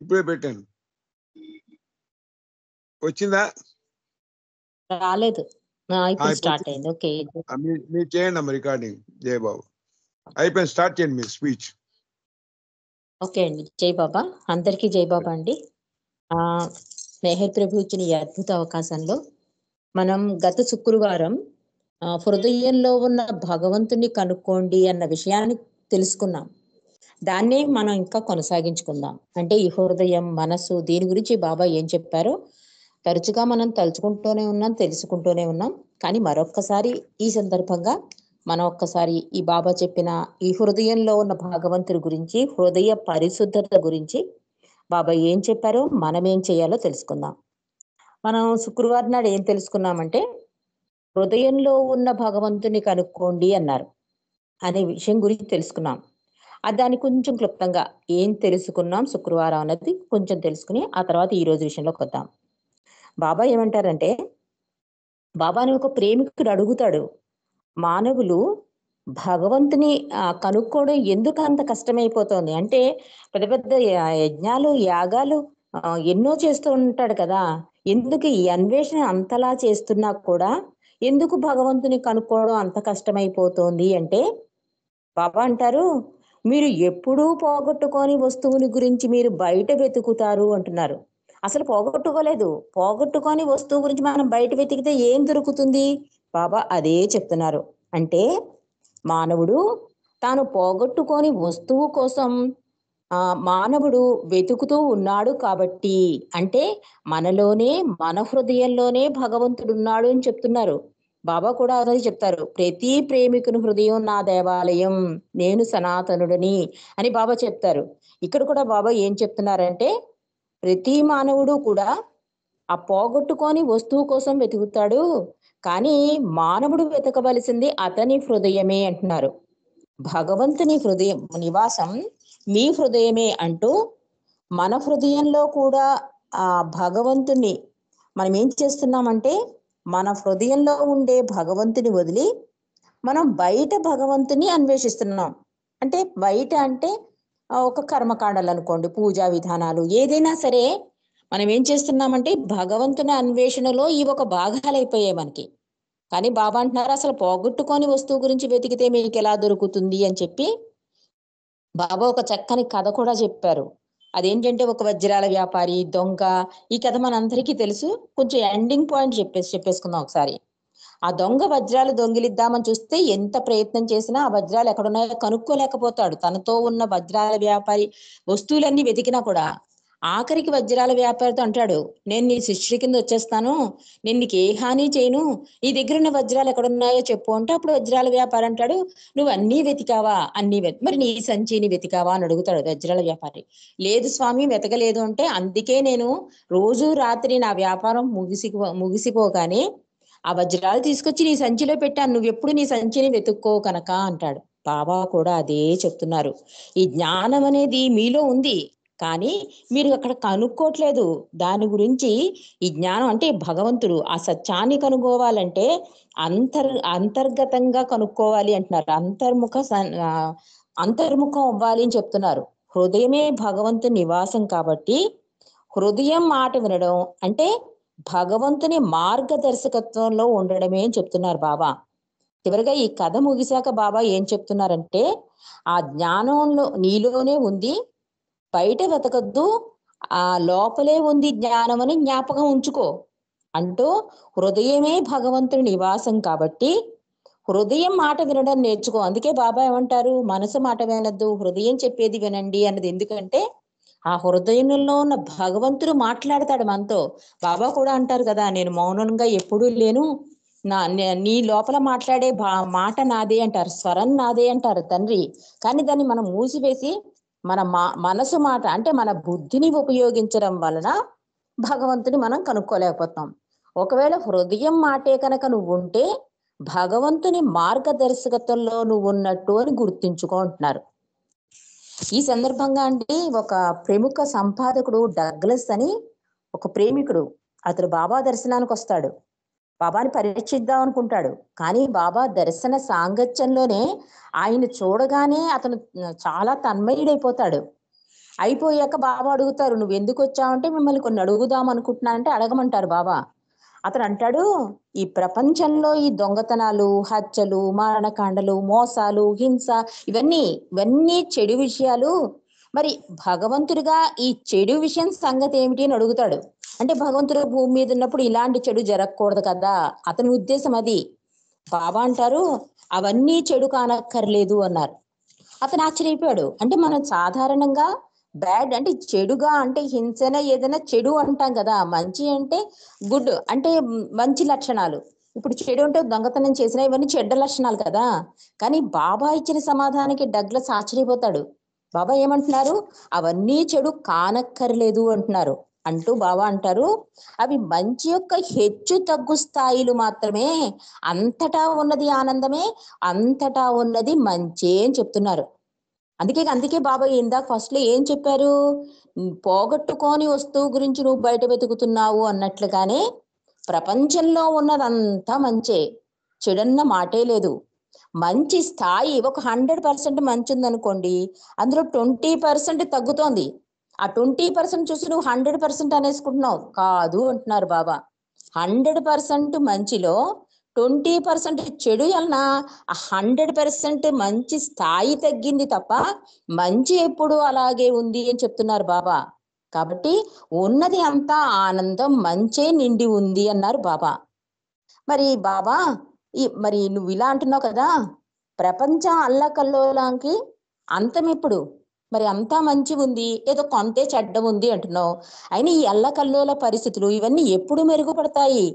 ఇప్పుడే పెట్టాను. వచ్చిందా? రాలేదు. ఇప్పుడు స్టార్ట్ అయింది. ఓకే. మీరు చేయండి అమ్మ రికార్డింగ్. జయబాబు అయిపోయింది, స్టార్ట్ చేయండి మీరు స్పీచ్. ఓకే అండి. జై బాబా. అందరికీ జై బాబా అండి. స్నేహ ప్రభు ఇచ్చిన ఈ అద్భుత అవకాశంలో మనం గత శుక్రవారం హృదయంలో ఉన్న భగవంతుని కనుక్కోండి అన్న విషయాన్ని తెలుసుకున్నాం. దాన్నే మనం ఇంకా కొనసాగించుకుందాం. అంటే ఈ హృదయం, మనసు, దీని గురించి బాబా ఏం చెప్పారో తరచుగా మనం తలుచుకుంటూనే ఉన్నాం, తెలుసుకుంటూనే ఉన్నాం. కానీ మరొక్కసారి ఈ సందర్భంగా మనం ఒక్కసారి ఈ బాబా చెప్పిన ఈ హృదయంలో ఉన్న భగవంతుడి గురించి, హృదయ పరిశుద్ధత గురించి బాబా ఏం చెప్పారో మనం ఏం చేయాలో తెలుసుకుందాం. మనం శుక్రవారం నాడు ఏం తెలుసుకున్నామంటే హృదయంలో ఉన్న భగవంతుని కనుక్కోండి అన్నారు అనే విషయం గురించి తెలుసుకున్నాం. దాన్ని కొంచెం క్లుప్తంగా ఏం తెలుసుకున్నాం శుక్రవారం అన్నది కొంచెం తెలుసుకుని ఆ తర్వాత ఈ రోజు విషయంలోకి వద్దాం. బాబా ఏమంటారంటే, బాబాని ఒక ప్రేమికుడు అడుగుతాడు, మానవులు భగవంతుని కనుక్కోవడం ఎందుకు అంత కష్టమైపోతుంది అంటే, పెద్ద పెద్ద యజ్ఞాలు, యాగాలు ఎన్నో చేస్తూ ఉంటాడు కదా, ఎందుకు ఈ అన్వేషణ అంతలా చేస్తున్నా కూడా ఎందుకు భగవంతుని కనుక్కోవడం అంత కష్టమైపోతుంది అంటే, బాబా అంటారు, మీరు ఎప్పుడూ పోగొట్టుకోని వస్తువుని గురించి మీరు బయట వెతుకుతారు అంటున్నారు. అసలు పోగొట్టుకోలేదు. పోగొట్టుకోని వస్తువు గురించి మనం బయట వెతికితే ఏం దొరుకుతుంది? బాబా అదే చెప్తున్నారు. అంటే మానవుడు తాను పోగొట్టుకోని వస్తువు కోసం మానవుడు వెతుకుతూ ఉన్నాడు కాబట్టి, అంటే మనలోనే, మన హృదయంలోనే భగవంతుడు ఉన్నాడు అని చెప్తున్నారు. బాబా కూడా అదే చెప్తారు, ప్రతి ప్రేమికుని హృదయం నా దేవాలయం, నేను సనాతనుడిని అని బాబా చెప్తారు. ఇక్కడ కూడా బాబా ఏం చెప్తున్నారంటే, ప్రతి మానవుడు కూడా ఆ పోగొట్టుకొని వస్తువు కోసం వెతుకుతాడు, కానీ మానవుడు వెతకవలసింది అతని హృదయమే అంటున్నారు. భగవంతుని హృదయం నివాసం మీ హృదయమే అంటూ మన హృదయంలో కూడా ఆ భగవంతుని మనం ఏం చేస్తున్నామంటే, మన హృదయంలో ఉండే భగవంతుని వదిలి మనం బయట భగవంతుని అన్వేషిస్తున్నాం. అంటే బయట అంటే ఒక కర్మకాండాలు అనుకోండి, పూజా విధానాలు, ఏదైనా సరే మనం ఏం చేస్తున్నామంటే భగవంతుని అన్వేషణలో ఈ ఒక భాగాలు అయిపోయాయి మనకి. కానీ బాబా అంటున్నారు, అసలు పోగొట్టుకొని వస్తువు గురించి వెతికితే మీకు ఎలా దొరుకుతుంది అని చెప్పి బాబా ఒక చక్కని కథ కూడా చెప్పారు. అదేంటంటే, ఒక వజ్రాల వ్యాపారి, దొంగ. ఈ కథ మనందరికీ తెలుసు. కొంచెం ఎండింగ్ పాయింట్ చెప్పేసుకుందాం ఒకసారి. ఆ దొంగ వజ్రాలు దొంగిలిద్దామని చూస్తే ఎంత ప్రయత్నం చేసినా ఆ వజ్రాలు ఎక్కడున్నాయో కనుక్కోలేకపోతాడు. తనతో ఉన్న వజ్రాల వ్యాపారి వస్తువులన్నీ వెతికినా కూడా ఆఖరికి వజ్రాల వ్యాపారితో అంటాడు, నేను నీ శిష్యుడి కింద వచ్చేస్తాను, నేను నీకు ఏ హాని చేయను, నీ దగ్గర ఉన్న వజ్రాలు ఎక్కడున్నాయో చెప్పు అంటే, అప్పుడు వజ్రాల వ్యాపారి అంటాడు, నువ్వు అన్నీ వెతికావా? అన్నీ మరి నీ సంచిని వెతికావా అని అడుగుతాడు వజ్రాల వ్యాపారి. లేదు స్వామి, వెతకలేదు అంటే, అందుకే నేను రోజు రాత్రి నా వ్యాపారం ముగిసిపోగానే ఆ వజ్రాలు తీసుకొచ్చి నీ సంచిలో పెట్టాను, నువ్వెప్పుడు నీ సంచిని వెతుక్కో కనుక అంటాడు. బాబా కూడా అదే చెప్తున్నారు. ఈ జ్ఞానం అనేది మీలో ఉంది, కానీ మీరు అక్కడ కనుక్కోవట్లేదు దాని గురించి. ఈ జ్ఞానం అంటే భగవంతుడు, ఆ సత్యాన్ని కనుక్కోవాలంటే అంతర్గతంగా కనుక్కోవాలి అంటున్నారు. అంతర్ముఖం అవ్వాలి అని చెప్తున్నారు. హృదయమే భగవంతుని నివాసం కాబట్టి హృదయం మాట వినడం అంటే భగవంతుని మార్గదర్శకత్వంలో ఉండడమే అని చెప్తున్నారు బాబా. చివరిగా ఈ కథ ముగిశాక బాబా ఏం చెప్తున్నారంటే, ఆ జ్ఞానంలో నీలోనే ఉంది, బయట వెతకద్దు, ఆ లోపలే ఉంది జ్ఞానం అని జ్ఞాపకం ఉంచుకో అంటూ, హృదయమే భగవంతుని నివాసం కాబట్టి హృదయం మాట వినడం నేర్చుకో. అందుకే బాబా ఏమంటారు, మనసు మాట వినద్దు, హృదయం చెప్పేది వినండి అన్నది. ఎందుకంటే ఆ హృదయంలో ఉన్న భగవంతుడు మాట్లాడతాడు మనతో. బాబా కూడా అంటారు కదా, నేను మౌనంగా ఎప్పుడూ లేను, నీ లోపల మాట్లాడే మాట నాదే అంటారు, స్వరం నాదే అంటారు తండ్రి. కానీ దాన్ని మనం మూసివేసి మన మనసు మాట అంటే మన బుద్ధిని ఉపయోగించడం వలన భగవంతుని మనం కనుక్కోలేకపోతాం. ఒకవేళ హృదయం మాటే కనుక నువ్వు ఉంటే భగవంతుని మార్గదర్శకత్వంలో నువ్వు ఉన్నట్టు అని గుర్తించుకో అంటున్నారు. ఈ సందర్భంగా అండి, ఒక ప్రముఖ సంపాదకుడు డగ్లస్ అని ఒక ప్రేమికుడు, అతడు బాబా దర్శనానికి వస్తాడు. బాబాని పరీక్షిద్దాం అనుకుంటాడు. కానీ బాబా దర్శన సాంగత్యంలోనే ఆయన చూడగానే అతను చాలా తన్మయుడైపోతాడు. అయిపోయాక బాబా అడుగుతారు, నువ్వు ఎందుకు వచ్చావంటే మిమ్మల్ని కొన్ని అడుగుదాం అనుకుంటున్నానంటే అడగమంటారు బాబా. అతను అంటాడు, ఈ ప్రపంచంలో ఈ దొంగతనాలు, హత్యలు, మారణకాండలు, మోసాలు, హింస, ఇవన్నీ చెడు విషయాలు. మరి భగవంతుడిగా ఈ చెడు విషయం సంగతి ఏమిటి అని అడుగుతాడు. అంటే భగవంతుడు భూమి మీద ఉన్నప్పుడు ఇలాంటి చెడు జరగకూడదు కదా, అతని ఉద్దేశం అది. బాబా అంటారు, అవన్నీ చెడు కానక్కర్లేదు అన్నారు. అతను ఆశ్చర్యపోయాడు. అంటే మనం సాధారణంగా బ్యాడ్ అంటే చెడుగా అంటే హింసన ఏదైనా చెడు అంటాం కదా, మంచి అంటే గుడ్ అంటే మంచి లక్షణాలు. ఇప్పుడు చెడు అంటే దొంగతనం చేసిన ఇవన్నీ చెడ్డ లక్షణాలు కదా. కానీ బాబా ఇచ్చిన సమాధానానికి డగ్లస్ ఆశ్చర్యపోతాడు. బాబా ఏమంటున్నారు, అవన్నీ చెడు కానక్కర్లేదు అంటున్నారు. అంటూ బాబా అంటారు, అవి మంచి యొక్క హెచ్చు తగ్గు స్థాయిలు మాత్రమే, అంతటా ఉన్నది ఆనందమే, అంతటా ఉన్నది మంచే అని చెప్తున్నారు. అందుకే బాబా ఇందాక ఫస్ట్ లో ఏం చెప్పారు, పోగొట్టుకోని వస్తువు గురించి నువ్వు బయట వెతుకుతున్నావు అన్నట్లుగానే ప్రపంచంలో ఉన్నదంతా మంచే, చెడన్న మాటే లేదు. మంచి స్థాయి ఒక 100% మంచి ఉందనుకోండి, అందులో 20% తగ్గుతోంది. ఆ 20% చూసి నువ్వు 100% అనేసుకుంటున్నావు కాదు అంటున్నారు బాబా. 100% మంచిలో 20% చెడు వలన 100% మంచి స్థాయి తగ్గింది తప్ప మంచి ఎప్పుడు అలాగే ఉంది అని చెప్తున్నారు బాబా. కాబట్టి ఉన్నది అంతా ఆనందం, మంచే నిండి ఉంది అన్నారు బాబా. మరి బాబా మరి నువ్వు ఇలా అంటున్నావు కదా, ప్రపంచం అల్లకల్లోలానికి అంతం ఎప్పుడు? మరి అంతా మంచి ఉంది, ఏదో కొంతే చెడ్డ ఉంది అంటున్నావు. అయినా ఈ అల్లకల్లోల పరిస్థితులు ఇవన్నీ ఎప్పుడు మెరుగుపడతాయి?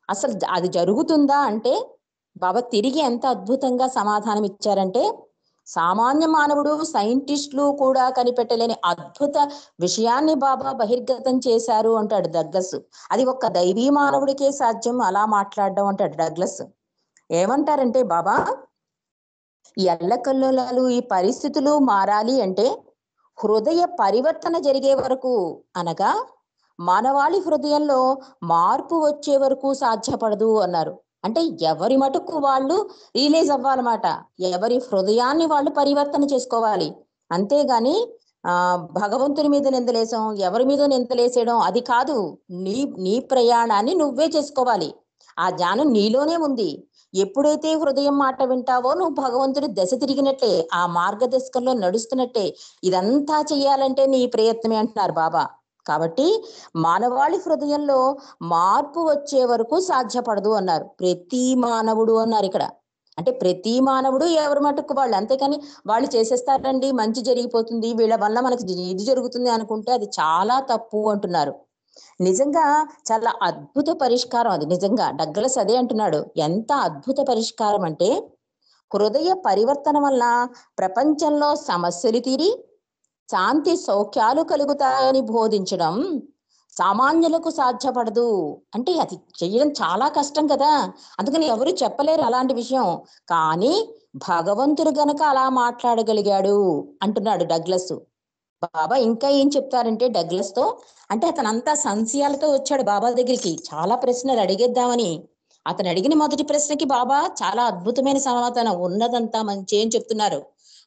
అసలు అది జరుగుతుందా అంటే బాబా తిరిగి ఎంత అద్భుతంగా సమాధానం ఇచ్చారంటే, సామాన్య మానవుడు, సైంటిస్టులు కూడా కనిపెట్టలేని అద్భుత విషయాన్ని బాబా బహిర్గతం చేశారు అంటాడు డగ్లస్. అది ఒక్క దైవీ మానవుడికే సాధ్యం అలా మాట్లాడడం అంటాడు డగ్లస్. ఏమంటారంటే బాబా, ఈ అల్లకల్లోలాలు ఈ పరిస్థితులు మారాలి అంటే హృదయ పరివర్తన జరిగే వరకు, అనగా మానవాళి హృదయంలో మార్పు వచ్చే వరకు సాధ్యపడదు అన్నారు. అంటే ఎవరి మటుకు వాళ్ళు రియలైజ్ అవ్వాలన్నమాట, ఎవరి హృదయాన్ని వాళ్ళు పరివర్తన చేసుకోవాలి. అంతేగాని భగవంతుని మీద నిందలేసాం, ఎవరి మీద నిందలేసేయడం అది కాదు. నీ ప్రయాణాన్ని నువ్వే చేసుకోవాలి. ఆ జ్ఞానం నీలోనే ఉంది. ఎప్పుడైతే హృదయం మాట వింటావో నువ్వు భగవంతుడి దశ తిరిగినట్టే, ఆ మార్గదర్శకంలో నడుస్తున్నట్టే. ఇదంతా చెయ్యాలంటే నీ ప్రయత్నమే అంటున్నారు బాబా. కాబట్టి మానవాళి హృదయంలో మార్పు వచ్చే వరకు సాధ్యపడదు అన్నారు. ప్రతి మానవుడు అన్నారు ఇక్కడ. అంటే ప్రతి మానవుడు ఎవరి మటుకు వాళ్ళు, అంతేకాని వాళ్ళు చేసేస్తారండి మంచి జరిగిపోతుంది వీళ్ళ వల్ల మనకి ఇది జరుగుతుంది అనుకుంటే అది చాలా తప్పు అంటున్నారు. నిజంగా చాలా అద్భుత పరిష్కారం అది. నిజంగా డగ్లస్ అదే అంటున్నాడు, ఎంత అద్భుత పరిష్కారం అంటే హృదయ పరివర్తన వల్ల ప్రపంచంలో సమస్యలు తీరి శాంతి సౌఖ్యాలు కలుగుతాయని బోధించడం సామాన్యులకు సాధ్యపడదు. అంటే అది చేయడం చాలా కష్టం కదా, అందుకని ఎవరు చెప్పలేరు అలాంటి విషయం. కానీ భగవంతుడు గనక అలా మాట్లాడగలిగాడు అంటున్నాడు డగ్లస్. బాబా ఇంకా ఏం చెప్తారంటే డగ్లస్ తో, అంటే అతను అంతా సంశయాలతో వచ్చాడు బాబా దగ్గరికి చాలా ప్రశ్నలు అడిగేద్దామని. అతను అడిగిన మొదటి ప్రశ్నకి బాబా చాలా అద్భుతమైన సమాధానం, ఉన్నదంతా మంచి అని చెప్తున్నారు.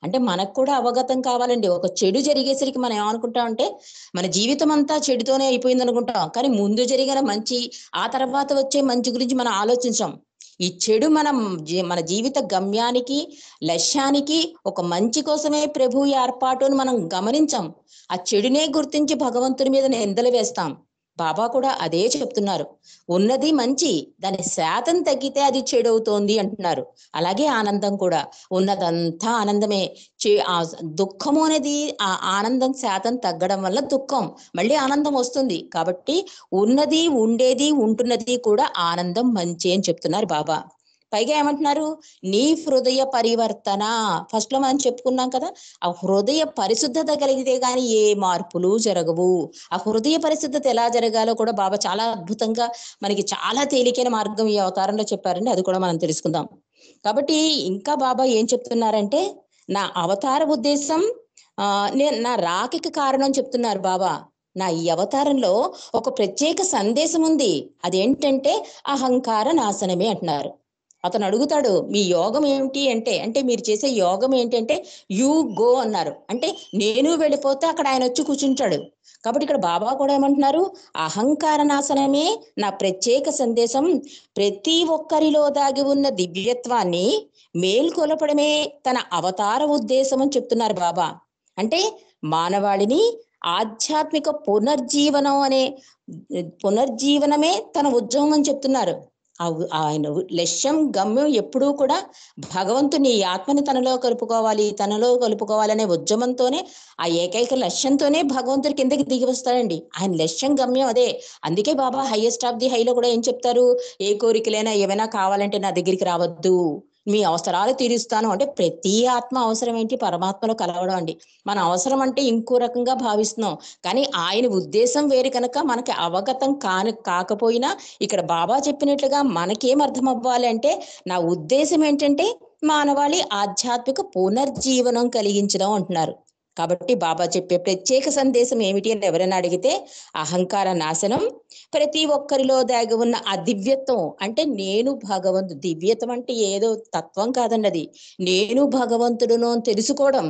అంటే మనకు కూడా అవగతం కావాలండి. ఒక చెడు జరిగేసరికి మనం ఏమనుకుంటాం అంటే మన జీవితం అంతా చెడుతోనే అయిపోయింది అనుకుంటాం. కానీ ముందు జరిగిన మంచి, ఆ తర్వాత వచ్చే మంచి గురించి మనం ఆలోచించాం. ఈ చెడు మన జీవిత గమ్యానికి, లక్ష్యానికి ఒక మంచి కోసమే ప్రభు ఏర్పాటు అని మనం గమనించాం. ఆ చెడునే గుర్తించి భగవంతుని మీద నిందలు వేస్తాం. బాబా కూడా అదే చెప్తున్నారు, ఉన్నది మంచి, దాని శాతం తగ్గితే అది చెడు అవుతోంది అంటున్నారు. అలాగే ఆనందం కూడా, ఉన్నదంతా ఆనందమే. ఆ దుఃఖము అనేది ఆ ఆనందం శాతం తగ్గడం వల్ల దుఃఖం, మళ్ళీ ఆనందం వస్తుంది. కాబట్టి ఉన్నది, ఉండేది, ఉంటున్నది కూడా ఆనందం మంచి అని చెప్తున్నారు బాబా. పైగా ఏమంటున్నారు, నీ హృదయ పరివర్తన, ఫస్ట్ లో మనం చెప్పుకున్నాం కదా, ఆ హృదయ పరిశుద్ధత కలిగితే గాని ఏ మార్పులు జరగవు. ఆ హృదయ పరిశుద్ధత ఎలా జరగాలో కూడా బాబా చాలా అద్భుతంగా మనకి చాలా తేలికైన మార్గం ఈ అవతారంలో చెప్పారండి. అది కూడా మనం తెలుసుకుందాం. కాబట్టి ఇంకా బాబా ఏం చెప్తున్నారంటే, నా అవతార ఉద్దేశం నేను నా రాకకి కారణం చెప్తున్నారు బాబా. నా ఈ అవతారంలో ఒక ప్రత్యేక సందేశం ఉంది, అదేంటంటే అహంకార నాశనమే అంటున్నారు. అతను అడుగుతాడు, మీ యోగం ఏమిటి అంటే, అంటే మీరు చేసే యోగం ఏంటంటే యూ గో అన్నారు. అంటే నేను వెళ్ళిపోతే అక్కడ ఆయన వచ్చి కూర్చుంటాడు. కాబట్టి ఇక్కడ బాబా కూడా ఏమంటున్నారు, అహంకార నాశనమే నా ప్రత్యేక సందేశం. ప్రతి ఒక్కరిలో దాగి ఉన్న దివ్యత్వాన్ని మేల్కొలపడమే తన అవతార ఉద్దేశం అని చెప్తున్నారు బాబా. అంటే మానవాళిని ఆధ్యాత్మిక పునర్జీవనమే తన ఉద్యమం అని చెప్తున్నారు. ఆయన లక్ష్యం గమ్యం ఎప్పుడూ కూడా భగవంతుని ఈ ఆత్మని తనలో కలుపుకోవాలనే ఉద్యమంతోనే, ఆ ఏకైక లక్ష్యంతోనే భగవంతుడి కిందకి దిగి వస్తాడండి. ఆయన లక్ష్యం గమ్యం అదే. అందుకే బాబా హైయెస్ట్ ఆఫ్ ది హైలో కూడా ఏం చెప్తారు, ఏ కోరికలైనా ఏమైనా కావాలంటే నా దగ్గరికి రావద్దు, మీ అవసరాలు తీరుస్తాను. అంటే ప్రతి ఆత్మ అవసరం ఏంటి, పరమాత్మలో కలవడం అండి. మన అవసరం అంటే ఇంకో రకంగా భావిస్తున్నాం, కానీ ఆయన ఉద్దేశం వేరు కనుక మనకి అవగతం కాకపోయినా ఇక్కడ బాబా చెప్పినట్లుగా మనకేం అర్థం అవ్వాలి అంటే, నా ఉద్దేశం ఏంటంటే మానవాళి ఆధ్యాత్మిక పునర్జీవనం కలిగించడం అంటున్నారు. కాబట్టి బాబా చెప్పే ప్రత్యేక సందేశం ఏమిటి అని ఎవరైనా అడిగితే, అహంకార నాశనం, ప్రతి ఒక్కరిలో దాగి ఉన్న ఆ దివ్యత్వం. అంటే నేను దివ్యత్వం అంటే ఏదో తత్వం కాదండి, అది నేను భగవంతుడును అని తెలుసుకోవడం.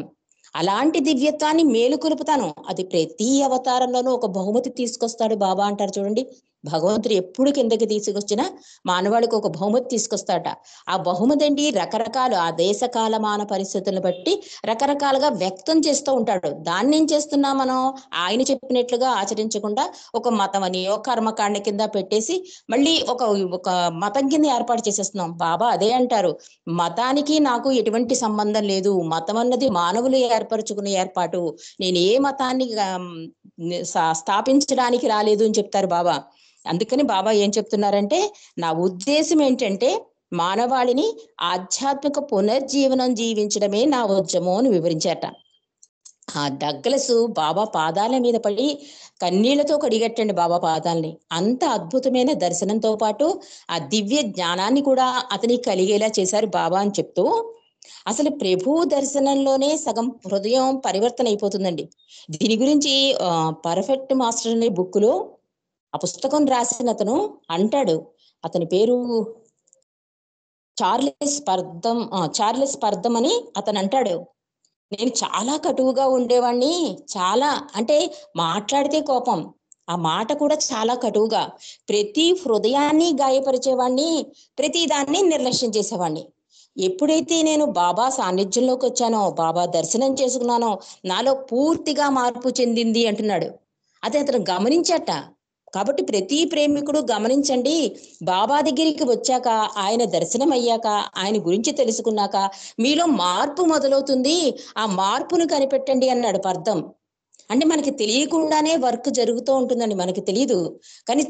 అలాంటి దివ్యత్వాన్ని మేలుకొలుపుతాను. అది ప్రతి అవతారంలోనూ ఒక బహుమతి తీసుకొస్తాడు బాబా అంటారు చూడండి. భగవంతుడు ఎప్పుడు కిందకి తీసుకొచ్చినా మానవాళికి ఒక బహుమతి తీసుకొస్తాట. ఆ బహుమతి ఏంటి, రకరకాలు ఆ దేశ కాలమాన పరిస్థితులను బట్టి రకరకాలుగా వ్యక్తం చేస్తూ ఉంటాడు. దాన్ని ఏం చేస్తున్నాం మనం, ఆయన చెప్పినట్లుగా ఆచరించకుండా ఒక మతం అని ఒక కర్మకాండ కింద పెట్టేసి మళ్ళీ ఒక మతం కింద ఏర్పాటు చేసేస్తున్నాం. బాబా అదే అంటారు, మతానికి నాకు ఎటువంటి సంబంధం లేదు, మతం అన్నది మానవులు ఏర్పరచుకునే ఏర్పాటు, నేను ఏ మతాన్ని స్థాపించడానికి రాలేదు అని చెప్తారు బాబా. అందుకని బాబా ఏం చెప్తున్నారంటే, నా ఉద్దేశం ఏంటంటే మానవాళిని ఆధ్యాత్మిక పునర్జీవనం జీవించడమే నా ఉద్యమం అని వివరించారట. ఆ డగ్లస్ బాబా పాదాల మీద పడి కన్నీళ్లతో కడిగట్టండి బాబా పాదాలని. అంత అద్భుతమైన దర్శనంతో పాటు ఆ దివ్య జ్ఞానాన్ని కూడా అతనికి కలిగేలా చేశారు బాబా అని చెప్తూ, అసలు ప్రభు దర్శనంలోనే సగం హృదయం పరివర్తన అయిపోతుందండి. దీని గురించి పర్ఫెక్ట్ మాస్టర్ అనే బుక్ లో ఆ పుస్తకం రాసిన అతను అంటాడు, అతని పేరు చార్లెస్ పర్దం అని అతను అంటాడు, నేను చాలా కటువుగా ఉండేవాడిని, చాలా అంటే మాట్లాడితే కోపం, ఆ మాట కూడా చాలా కటువుగా, ప్రతి హృదయాన్ని గాయపరిచేవాడిని, ప్రతి దాన్ని నిర్లక్ష్యం చేసేవాడిని. ఎప్పుడైతే నేను బాబా సాన్నిధ్యంలోకి వచ్చానో, బాబా దర్శనం చేసుకున్నానో, నాలో పూర్తిగా మార్పు చెందింది అంటున్నాడు. అదే అతను గమనించట. కాబట్టి ప్రతి ప్రేమికుడు గమనించండి, బాబా దగ్గరికి వచ్చాక, ఆయన దర్శనం అయ్యాక, ఆయన గురించి తెలుసుకున్నాక మీలో మార్పు మొదలవుతుంది. ఆ మార్పును కనిపెట్టండి అన్నాడు పర్దం. అంటే మనకి తెలియకుండానే వర్క్ జరుగుతూ ఉంటుందండి, మనకి తెలియదు. కానీ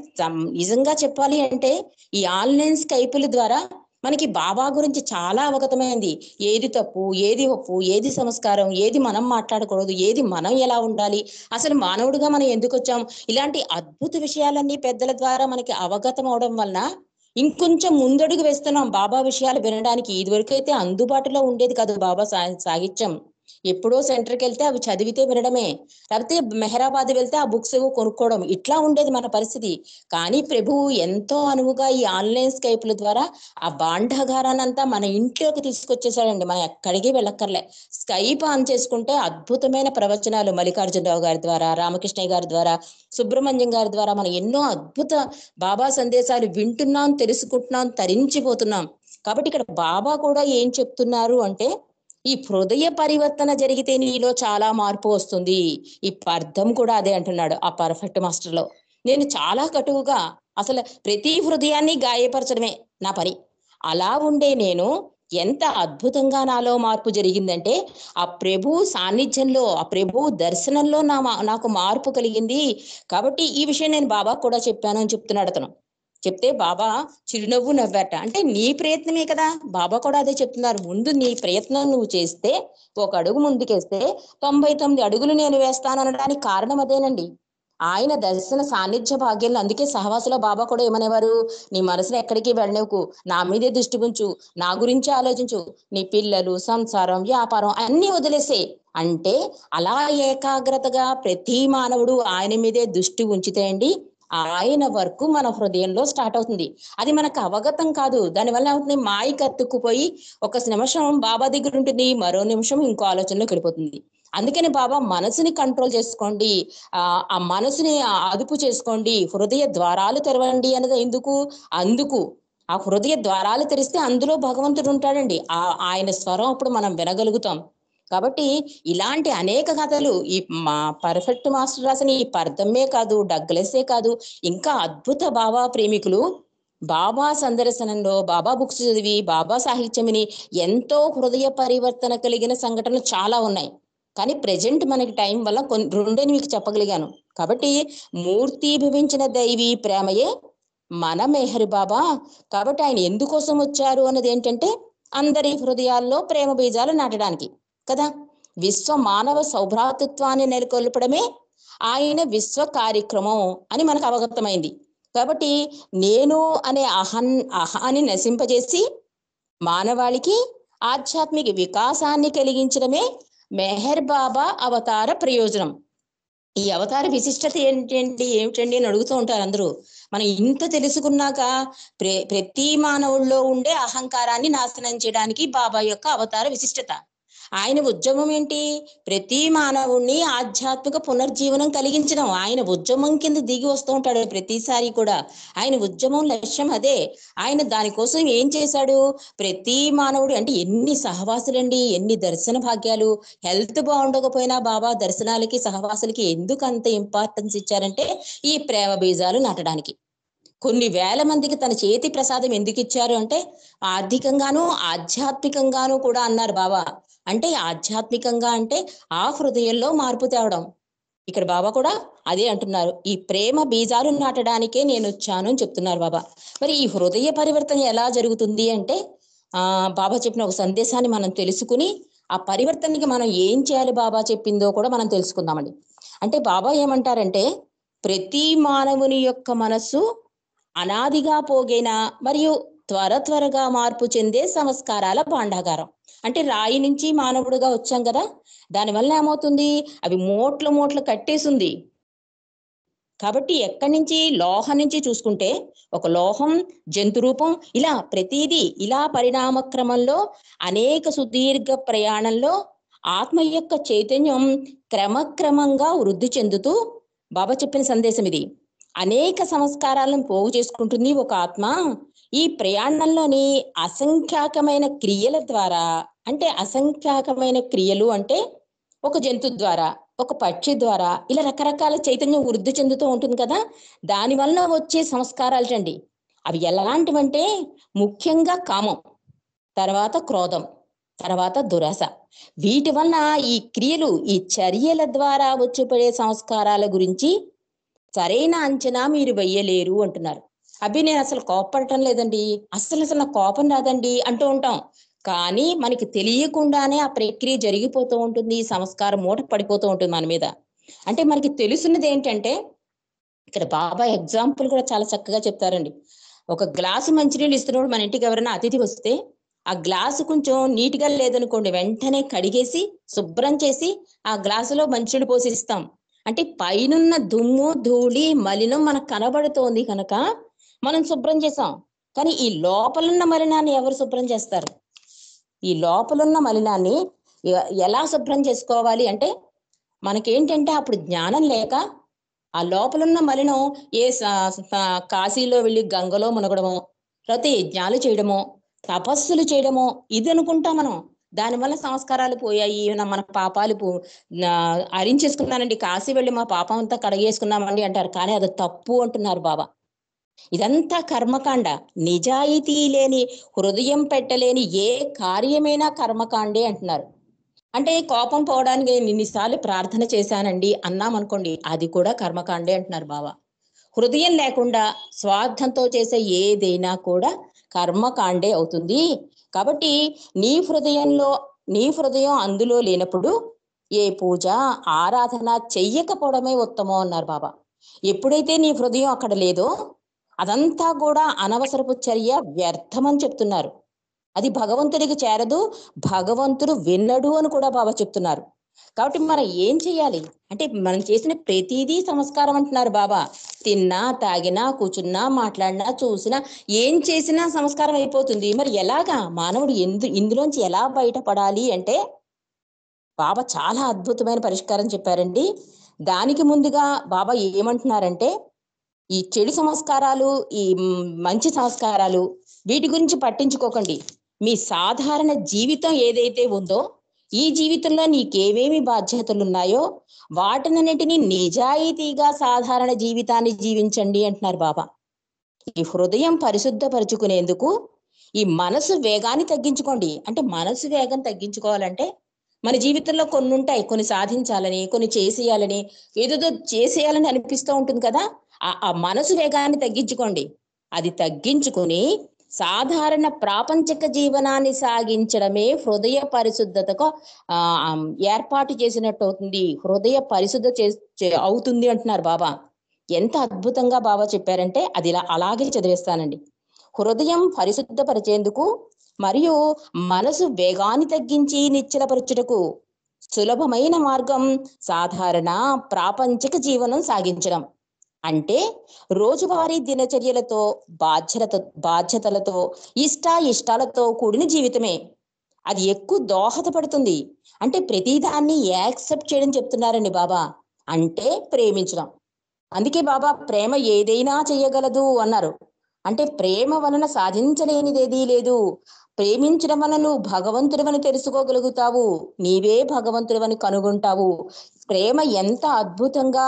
నిజంగా చెప్పాలి అంటే ఈ ఆన్లైన్ స్కైపుల ద్వారా మనకి బాబా గురించి చాలా అవగతమైంది. ఏది తప్పు, ఏది ఒప్పు, ఏది సంస్కారం, ఏది మనం మాట్లాడకూడదు, ఏది మనం ఎలా ఉండాలి, అసలు మానవుడిగా మనం ఎందుకు వచ్చాం, ఇలాంటి అద్భుత విషయాలన్నీ పెద్దల ద్వారా మనకి అవగతం అవడం వలన ఇంకొంచెం ముందడుగు వేస్తున్నాం బాబా విషయాలు వినడానికి. ఇదివరకు అయితే అందుబాటులో ఉండేది కాదు బాబా సాహిత్యం. ఎప్పుడో సెంటర్కి వెళ్తే అవి చదివితే వినడమే, లేకపోతే మెహరాబాద్ వెళ్తే ఆ బుక్స్ కొనుక్కోవడం, ఇట్లా ఉండేది మన పరిస్థితి. కానీ ప్రభువు ఎంతో అనువుగా ఈ ఆన్లైన్ స్కైపుల ద్వారా ఆ భాండాగారానంతా మన ఇంట్లోకి తీసుకొచ్చేసాడండి. మనం ఎక్కడికి వెళ్ళక్కర్లే, స్కైప్ ఆన్ చేసుకుంటే అద్భుతమైన ప్రవచనాలు మల్లికార్జునరావు గారి ద్వారా, రామకృష్ణయ్య గారి ద్వారా, సుబ్రహ్మణ్యం గారి ద్వారా మనం ఎన్నో అద్భుత బాబా సందేశాలు వింటున్నాం, తెలుసుకుంటున్నాం, తరించిపోతున్నాం. కాబట్టి ఇక్కడ బాబా కూడా ఏం చెప్తున్నారు అంటే, ఈ హృదయ పరివర్తన జరిగితే నీలో చాలా మార్పు వస్తుంది. ఈ అర్థం కూడా అదే అంటున్నాడు ఆ పర్ఫెక్ట్ మాస్టర్ లో. నేను చాలా కటువుగా, అసలు ప్రతి హృదయాన్ని గాయపరచడమే నా పని. అలా ఉండే నేను ఎంత అద్భుతంగా నాలో మార్పు జరిగిందంటే, ఆ ప్రభు సాన్నిధ్యంలో, ఆ ప్రభు దర్శనంలో నాకు మార్పు కలిగింది. కాబట్టి ఈ విషయం నేను బాబా కూడా చెప్పాను అని చెప్తున్నాడు అతను. చెప్తే బాబా చిరునవ్వు నవ్వాట. అంటే నీ ప్రయత్నమే కదా, బాబా కూడా అదే చెప్తున్నారు. ముందు నీ ప్రయత్నం నువ్వు చేస్తే, ఒక అడుగు ముందుకేస్తే 99 అడుగులు నేను వేస్తాను అనడానికి కారణం అదేనండి. ఆయన దర్శన సాన్నిధ్య భాగ్యంలో. అందుకే సహవాసలో బాబా కూడా ఏమనేవారు, నీ మనసుని ఎక్కడికి వెళ్ళనివ్వకు, నా మీదే దృష్టి ఉంచు, నా గురించి ఆలోచించు, నీ పిల్లలు, సంసారం, వ్యాపారం అన్ని వదిలేసే. అంటే అలా ఏకాగ్రతగా ప్రతి మానవుడు ఆయన మీదే దృష్టి ఉంచితే అండి, ఆయన వరకు మన హృదయంలో స్టార్ట్ అవుతుంది. అది మనకు అవగతం కాదు. దానివల్ల అవుతుంది మాయకి అతుక్కుపోయి ఒక నిమిషం బాబా దగ్గర ఉంటుంది, మరో నిమిషం ఇంకో ఆలోచనలోకి వెళ్ళిపోతుంది. అందుకని బాబా మనసుని కంట్రోల్ చేసుకోండి, ఆ మనసుని అదుపు చేసుకోండి, హృదయ ద్వారాలు తెరవండి అనేది అందుకు ఆ హృదయ ద్వారాలు తెరిస్తే అందులో భగవంతుడు ఉంటాడండి. ఆయన స్వరం అప్పుడు మనం వినగలుగుతాం. కాబట్టి ఇలాంటి అనేక కథలు ఈ మా పర్ఫెక్ట్ మాస్టర్ రాసిన ఈ పర్దమ్మే కాదు, డగ్లసే కాదు, ఇంకా అద్భుత బాబా ప్రేమికులు బాబా సందర్శనంలో బాబా బుక్స్ చదివి బాబా సాహిత్యంని ఎంతో హృదయ పరివర్తన కలిగిన సంఘటనలు చాలా ఉన్నాయి. కానీ ప్రెజెంట్ మనకి టైం వల్ల రెండే మీకు చెప్పగలిగాను. కాబట్టి మూర్తి భవించిన దైవీ ప్రేమయే మన మెహర్ బాబా. కాబట్టి ఆయన ఎందుకోసం వచ్చారు అన్నది ఏంటంటే అందరి హృదయాల్లో ప్రేమ బీజాలు నాటడానికి కదా. విశ్వ మానవ సౌభ్రాతృత్వాన్ని నెలకొల్పడమే ఆయన విశ్వ కార్యక్రమం అని మనకు అవగతమైంది. కాబట్టి నేను అనే అహాన్ని నశింపజేసి మానవాళికి ఆధ్యాత్మిక వికాసాన్ని కలిగించడమే మెహర్ బాబా అవతార ప్రయోజనం. ఈ అవతార విశిష్టత ఏమిటండి అని అడుగుతూ ఉంటారు అందరూ. మనం ఇంత తెలుసుకున్నాక ప్రతి మానవుల్లో ఉండే అహంకారాన్ని నాశనం చేయడానికి బాబా యొక్క అవతార విశిష్టత. ఆయన ఉద్యమం ఏంటి? ప్రతి మానవుణ్ణి ఆధ్యాత్మిక పునర్జీవనం కలిగించడం. ఆయన ఉద్యమం కింద దిగి వస్తూ ఉంటాడు ప్రతిసారి కూడా. ఆయన ఉద్యమం లక్ష్యం అదే. ఆయన దానికోసం ఏం చేశాడు? ప్రతి మానవుడు అంటే ఎన్ని సహవాసులండి, ఎన్ని దర్శన భాగ్యాలు. హెల్త్ బాగుండకపోయినా బాబా దర్శనాలకి సహవాసులకి ఎందుకు అంత ఇంపార్టెన్స్ ఇచ్చారంటే ఈ ప్రేమ బీజాలు నాటడానికి. కొన్ని వేల మందికి తన చేతి ప్రసాదం ఎందుకు ఇచ్చారు అంటే ఆర్థికంగాను ఆధ్యాత్మికంగాను కూడా అన్నారు బాబా. అంటే ఆధ్యాత్మికంగా అంటే ఆ హృదయంలో మార్పు తేవడం. ఇక్కడ బాబా కూడా అదే అంటున్నారు, ఈ ప్రేమ బీజాలు నాటడానికే నేను వచ్చాను అని చెప్తున్నారు బాబా. మరి ఈ హృదయ పరివర్తన ఎలా జరుగుతుంది అంటే బాబా చెప్పిన ఒక సందేశాన్ని మనం తెలుసుకుని ఆ పరివర్తనకి మనం ఏం చేయాలి బాబా చెప్పిందో కూడా మనం తెలుసుకుందామండి. అంటే బాబా ఏమంటారంటే ప్రతి మానవుని యొక్క మనస్సు అనాదిగా పోగైన మరియు త్వరగా మార్పు చెందే సంస్కారాల భాండాగారం. అంటే రాయి నుంచి మానవుడిగా వచ్చాం కదా, దానివల్ల ఏమవుతుంది? అవి మూట్లు కట్టేసింది. కాబట్టి ఎక్కడి నుంచి? లోహం నుంచి చూసుకుంటే ఒక లోహం, జంతు రూపం, ఇలా ప్రతిదీ ఇలా పరిణామ క్రమంలో అనేక సుదీర్ఘ ప్రయాణంలో ఆత్మ యొక్క చైతన్యం క్రమక్రమంగా వృద్ధి చెందుతూ బాబా చెప్పిన సందేశం ఇది. అనేక సంస్కారాలను పోగు చేసుకుంటుంది ఒక ఆత్మ. ఈ ప్రయాణంలోని అసంఖ్యాకమైన క్రియల ద్వారా, అంటే అసంఖ్యాకమైన క్రియలు అంటే ఒక జంతు ద్వారా, ఒక పక్షి ద్వారా ఇలా రకరకాల చైతన్యం వృద్ధి చెందుతూ ఉంటుంది కదా. దానివల్ల వచ్చే సంస్కారాలు అండి అవి ఎలాంటివంటే ముఖ్యంగా కామం, తర్వాత క్రోధం, తర్వాత దురాశ. వీటి వల్ల ఈ క్రియలు, ఈ చర్యల ద్వారా వచ్చిపడే సంస్కారాల గురించి సరైన అంచనా మీరు వెయ్యలేరు అంటున్నారు. అవి నేను అసలు కోపడటం లేదండి, అసలు నాకు కోపం రాదండి అంటూ ఉంటాం. కానీ మనకి తెలియకుండానే ఆ ప్రక్రియ జరిగిపోతూ ఉంటుంది, సంస్కారం మూట పడిపోతూ ఉంటుంది మన మీద. అంటే మనకి తెలుసున్నది ఏంటంటే ఇక్కడ బాబా ఎగ్జాంపుల్ కూడా చాలా చక్కగా చెప్తారండి. ఒక గ్లాసు మంచినీళ్ళు ఇస్తున్నప్పుడు మన ఇంటికి ఎవరైనా అతిథి వస్తే ఆ గ్లాసు కొంచెం నీట్గా లేదనుకోండి, వెంటనే కడిగేసి శుభ్రం చేసి ఆ గ్లాసులో మంచినీళ్ళు పోసి ఇస్తాం. అంటే పైనున్న దుమ్ము ధూళి మలినం మనకు కనబడుతోంది కనుక మనం శుభ్రం చేసాం. కానీ ఈ లోపలున్న మలినాన్ని ఎవరు శుభ్రం చేస్తారు? ఈ లోపలున్న మలినాన్ని ఎలా శుభ్రం చేసుకోవాలి అంటే మనకేంటంటే అప్పుడు జ్ఞానం లేక ఆ లోపలున్న మలినం కాశీలో వెళ్ళి గంగలో మునగడమో, లేకపోతే యజ్ఞాలు చేయడమో, తపస్సులు చేయడమో ఇది అనుకుంటాం మనం. దానివల్ల సంస్కారాలు పోయాయి, మన పాపాలు అరించేసుకున్నానండి, కాశీ వెళ్ళి మా పాపం అంతా కడిగేసుకున్నామండి అంటారు. కానీ అది తప్పు అంటున్నారు బాబా. ఇదంతా కర్మకాండ. నిజాయితీ లేని హృదయం పెట్టలేని ఏ కార్యమైనా కర్మకాండే అంటున్నారు. అంటే కోపం పోవడానికి ఎన్నిసార్లు ప్రార్థన చేశానండి అన్నాం అనుకోండి, అది కూడా కర్మకాండే అంటున్నారు బాబా. హృదయం లేకుండా స్వార్థంతో చేసే ఏదైనా కూడా కర్మకాండే అవుతుంది. కాబట్టి నీ హృదయం అందులో లేనప్పుడు ఏ పూజ ఆరాధన చెయ్యకపోవడమే ఉత్తమం అన్నారు బాబా. ఎప్పుడైతే నీ హృదయం అక్కడ లేదో అదంతా కూడా అనవసరపు చర్య, వ్యర్థమని చెప్తున్నారు. అది భగవంతుడికి చేరదు, భగవంతుడు విన్నడు అని కూడా బాబా చెప్తున్నారు. కాబట్టి మనం ఏం చెయ్యాలి అంటే మనం చేసిన ప్రతిదీ సంస్కారం అంటున్నారు బాబా. తిన్నా, తాగినా, కూర్చున్నా, మాట్లాడినా, చూసినా, ఏం చేసినా సంస్కారం అయిపోతుంది. మరి ఎలాగా మానవుడు ఇందులోంచి ఎలా బయటపడాలి అంటే బాబా చాలా అద్భుతమైన పరిష్కారం చెప్పారండి. దానికి ముందుగా బాబా ఏమంటున్నారంటే ఈ చెడు సంస్కారాలు, ఈ మంచి సంస్కారాలు వీటి గురించి పట్టించుకోకండి. మీ సాధారణ జీవితం ఏదైతే ఉందో, ఈ జీవితంలో నీకేమేమి బాధ్యతలు ఉన్నాయో వాటినన్నిటినీ నిజాయితీగా సాధారణ జీవితాన్ని జీవించండి అంటున్నారు బాబా. ఈ హృదయం పరిశుద్ధపరుచుకునేందుకు ఈ మనసు వేగాన్ని తగ్గించుకోండి. అంటే మనసు వేగం తగ్గించుకోవాలంటే మన జీవితంలో కొన్ని ఉంటాయి, కొన్ని సాధించాలని, కొన్ని చేసేయాలని, ఏదేదో చేసేయాలని అనిపిస్తూ ఉంటుంది కదా. ఆ మనసు వేగాన్ని తగ్గించుకోండి. అది తగ్గించుకొని సాధారణ ప్రాపంచిక జీవనాన్ని సాగించడమే హృదయ పరిశుద్ధతకు ఏర్పాటు చేసినట్టు అవుతుంది. హృదయ పరిశుద్ధ అవుతుంది అంటున్నారు బాబా. ఎంత అద్భుతంగా బాబా చెప్పారంటే అది అలాగే చదివేస్తానండి. హృదయం పరిశుద్ధపరిచేందుకు మరియు మనసు వేగాన్ని తగ్గించి నిశ్చలపరచుటకు సులభమైన మార్గం సాధారణ ప్రాపంచిక జీవనం సాగించడం. అంటే రోజువారీ దినచర్యలతో, బాధ్యతలతో, ఇష్టాలతో కూడిన జీవితమే. అది ఎక్కువ దోహదపడుతుంది. అంటే ప్రతిదాన్ని యాక్సెప్ట్ చేయడం చెప్తున్నారండి బాబా. అంటే ప్రేమించడం. అందుకే బాబా ప్రేమ ఏదైనా చేయగలదు అన్నారు. అంటే ప్రేమ వలన సాధించలేనిదేదీ లేదు. ప్రేమించడం వలన నువ్వు భగవంతుడివని తెలుసుకోగలుగుతావు. నీవే భగవంతుడివని కనుగొంటావు. ప్రేమ ఎంత అద్భుతంగా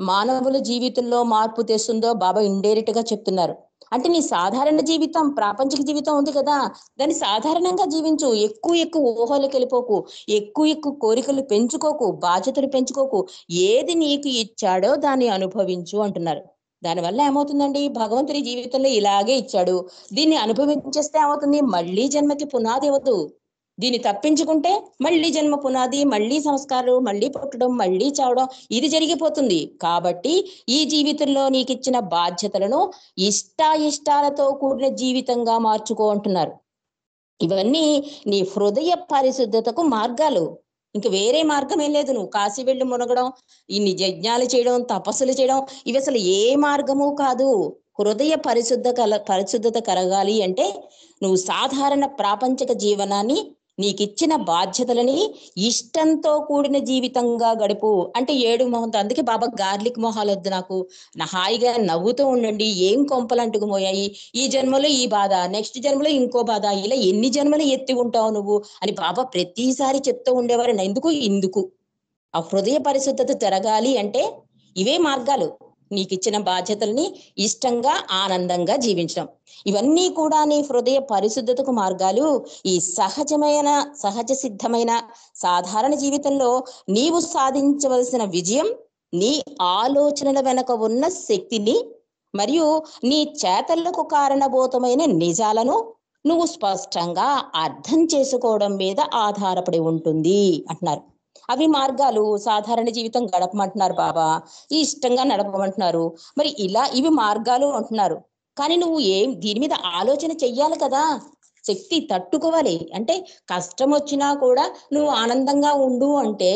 మానవుల జీవితంలో మార్పు తెస్తుందో బాబా ఇండైరెక్ట్ గా చెప్తున్నారు. అంటే నీ సాధారణ జీవితం, ప్రాపంచిక జీవితం ఉంది కదా, దాన్ని సాధారణంగా జీవించు. ఎక్కువ ఊహలకు వెళ్ళిపోకు, ఎక్కువ కోరికలు పెంచుకోకు, బాధ్యతలు పెంచుకోకు. ఏది నీకు ఇచ్చాడో దాన్ని అనుభవించు అంటున్నారు. దానివల్ల ఏమవుతుందండి, భగవంతుడి జీవితంలో ఇలాగే ఇచ్చాడు, దీన్ని అనుభవించేస్తే ఏమవుతుంది, మళ్ళీ జన్మకి పునాది అవ్వదు. దీన్ని తప్పించుకుంటే మళ్ళీ జన్మ పునాది, మళ్ళీ సంస్కారాలు, మళ్ళీ పుట్టడం, మళ్ళీ చావడం, ఇది జరిగిపోతుంది. కాబట్టి ఈ జీవితంలో నీకు ఇచ్చిన బాధ్యతలను ఇష్టాలతో కూడిన జీవితంగా మార్చుకో అంటున్నారు. ఇవన్నీ నీ హృదయ పరిశుద్ధతకు మార్గాలు. ఇంక వేరే మార్గం ఏం లేదు. నువ్వు కాశీ వెళ్ళి మునగడం, ఇన్ని యజ్ఞాలు చేయడం, తపస్సులు చేయడం, ఇవి అసలు ఏ మార్గము కాదు. హృదయ పరిశుద్ధత కలగాలి అంటే నువ్వు సాధారణ ప్రాపంచిక జీవనాన్ని, నీకిచ్చిన బాధ్యతలని ఇష్టంతో కూడిన జీవితంగా గడుపు. అంటే ఏడు మొహంతో. అందుకే బాబా గార్లిక్ మొహాలు వద్దు నాకు, నా హాయిగా నవ్వుతూ ఉండండి, ఏం కొంపలు అంటుకుపోయాయి, ఈ జన్మలో ఈ బాధ, నెక్స్ట్ జన్మలో ఇంకో బాధ, ఇలా ఎన్ని జన్మలు ఎత్తి ఉంటావు నువ్వు అని బాబా ప్రతిసారి చెప్తూ ఉండేవారు. ఇందుకు ఆ హృదయ పరిశుద్ధత జరగాలి అంటే ఇవే మార్గాలు. నీకు ఇచ్చిన బాధ్యతల్ని ఇష్టంగా, ఆనందంగా జీవించడం, ఇవన్నీ కూడా నీ హృదయ పరిశుద్ధతకు మార్గాలు. ఈ సహజ సిద్ధమైన సాధారణ జీవితంలో నీవు సాధించవలసిన విజయం నీ ఆలోచనల వెనక ఉన్న శక్తిని మరియు నీ చేతలకు కారణభూతమైన నిజాలను నువ్వు స్పష్టంగా అర్థం చేసుకోవడం మీద ఆధారపడి ఉంటుంది అంటున్నారు. అవి మార్గాలు. సాధారణ జీవితం గడపమంటున్నారు బాబా, ఇష్టంగా నడపమంటున్నారు. మరి ఇవి మార్గాలు అంటున్నారు. కానీ నువ్వు దీని మీద ఆలోచన చెయ్యాలి కదా, శక్తి తట్టుకోవాలి. అంటే కష్టం వచ్చినా కూడా నువ్వు ఆనందంగా ఉండు అంటే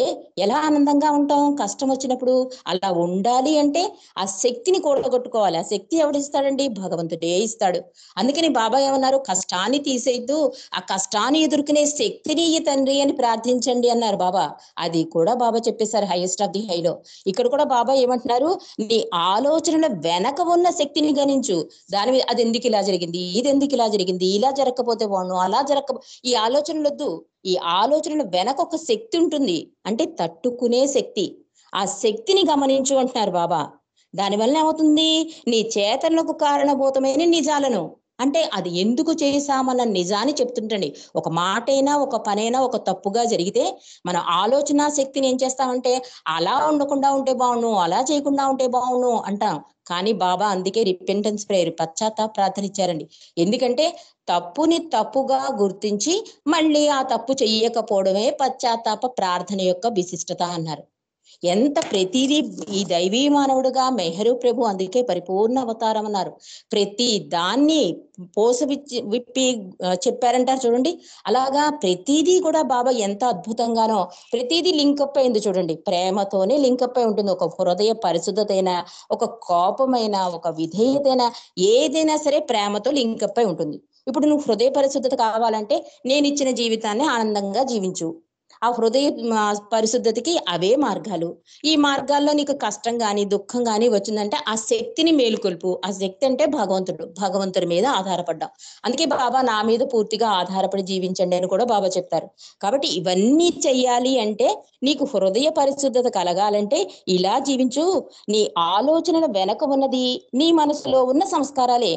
ఎలా ఆనందంగా ఉంటాం కష్టం వచ్చినప్పుడు? అలా ఉండాలి అంటే ఆ శక్తిని కూడగొట్టుకోవాలి. ఆ శక్తి ఎవడిస్తాడండి? భగవంతుడే ఇస్తాడు. అందుకని బాబా ఏమన్నారు, కష్టాన్ని తీసేయద్దు, ఆ కష్టాన్ని ఎదుర్కొనే శక్తిని ఈ తండ్రి అని ప్రార్థించండి అన్నారు బాబా. అది కూడా బాబా చెప్పేశారు హైయెస్ట్ ఆఫ్ ది హైలో. ఇక్కడ కూడా బాబా ఏమంటున్నారు, నీ ఆలోచనల వెనక ఉన్న శక్తిని గణించు. దాని మీద అది ఎందుకు ఇలా జరిగింది, ఇది ఎందుకు ఇలా జరిగింది, ఇలా జరగకపోతే బాగుండు, అలా ఈ ఆలోచనలు వద్దు. ఈ ఆలోచనల వెనక ఒక శక్తి ఉంటుంది, అంటే తట్టుకునే శక్తి. ఆ శక్తిని గమనించు అంటున్నారు బాబా. దానివల్ల ఏమవుతుంది, నీ చేతనలకు కారణభూతమైన నిజాలను, అంటే అది ఎందుకు చేశామన్న నిజాన్ని చెప్తుంటండి. ఒక మాటైనా, ఒక పనైనా ఒక తప్పుగా జరిగితే మన ఆలోచన శక్తిని ఏం చేస్తామంటే, అలా ఉండకుండా ఉంటే బాగుండు, అలా చేయకుండా ఉంటే బాగుండు అంటాం. కానీ బాబా అందుకే రిపెంటెన్స్ ప్రేయర్, పశ్చాత్తాప ప్రార్థన ఇచ్చారండి. ఎందుకంటే తప్పుని తప్పుగా గుర్తించి మళ్ళీ ఆ తప్పు చెయ్యకపోవడమే పశ్చాత్తాప ప్రార్థన యొక్క విశిష్టత అన్నారు. ఎంత ప్రతిదీ ఈ దైవీ మానవుడుగా మెహరు ప్రభు అందుకే పరిపూర్ణ అవతారం అన్నారు. ప్రతి దాన్ని విప్పి చెప్పారంటారు చూడండి. అలాగా ప్రతిదీ కూడా బాబా ఎంత అద్భుతంగానో ప్రతిదీ లింకప్ అయింది చూడండి. ప్రేమతోనే లింకప్ అయి ఉంటుంది. ఒక హృదయ పరిశుద్ధతైన, ఒక కోపమైన, ఒక విధేయతైన ఏదైనా సరే ప్రేమతో లింకప్ అయి ఉంటుంది. ఇప్పుడు నువ్వు హృదయ పరిశుద్ధత కావాలంటే నేను ఇచ్చిన జీవితాన్ని ఆనందంగా జీవించు. ఆ హృదయ పరిశుద్ధతకి అవే మార్గాలు. ఈ మార్గాల్లో నీకు కష్టం గాని దుఃఖం గాని వచ్చిందంటే ఆ శక్తిని మేలుకొల్పు. ఆ శక్తి అంటే భగవంతుడి మీద ఆధారపడ్డాం. అందుకే బాబా నా మీద పూర్తిగా ఆధారపడి జీవించండి అని కూడా బాబా చెప్తారు. కాబట్టి ఇవన్నీ చెయ్యాలి అంటే నీకు హృదయ పరిశుద్ధత కలగాలంటే ఇలా జీవించు. నీ ఆలోచనల వెనక ఉన్నది నీ మనసులో ఉన్న సంస్కారాలే.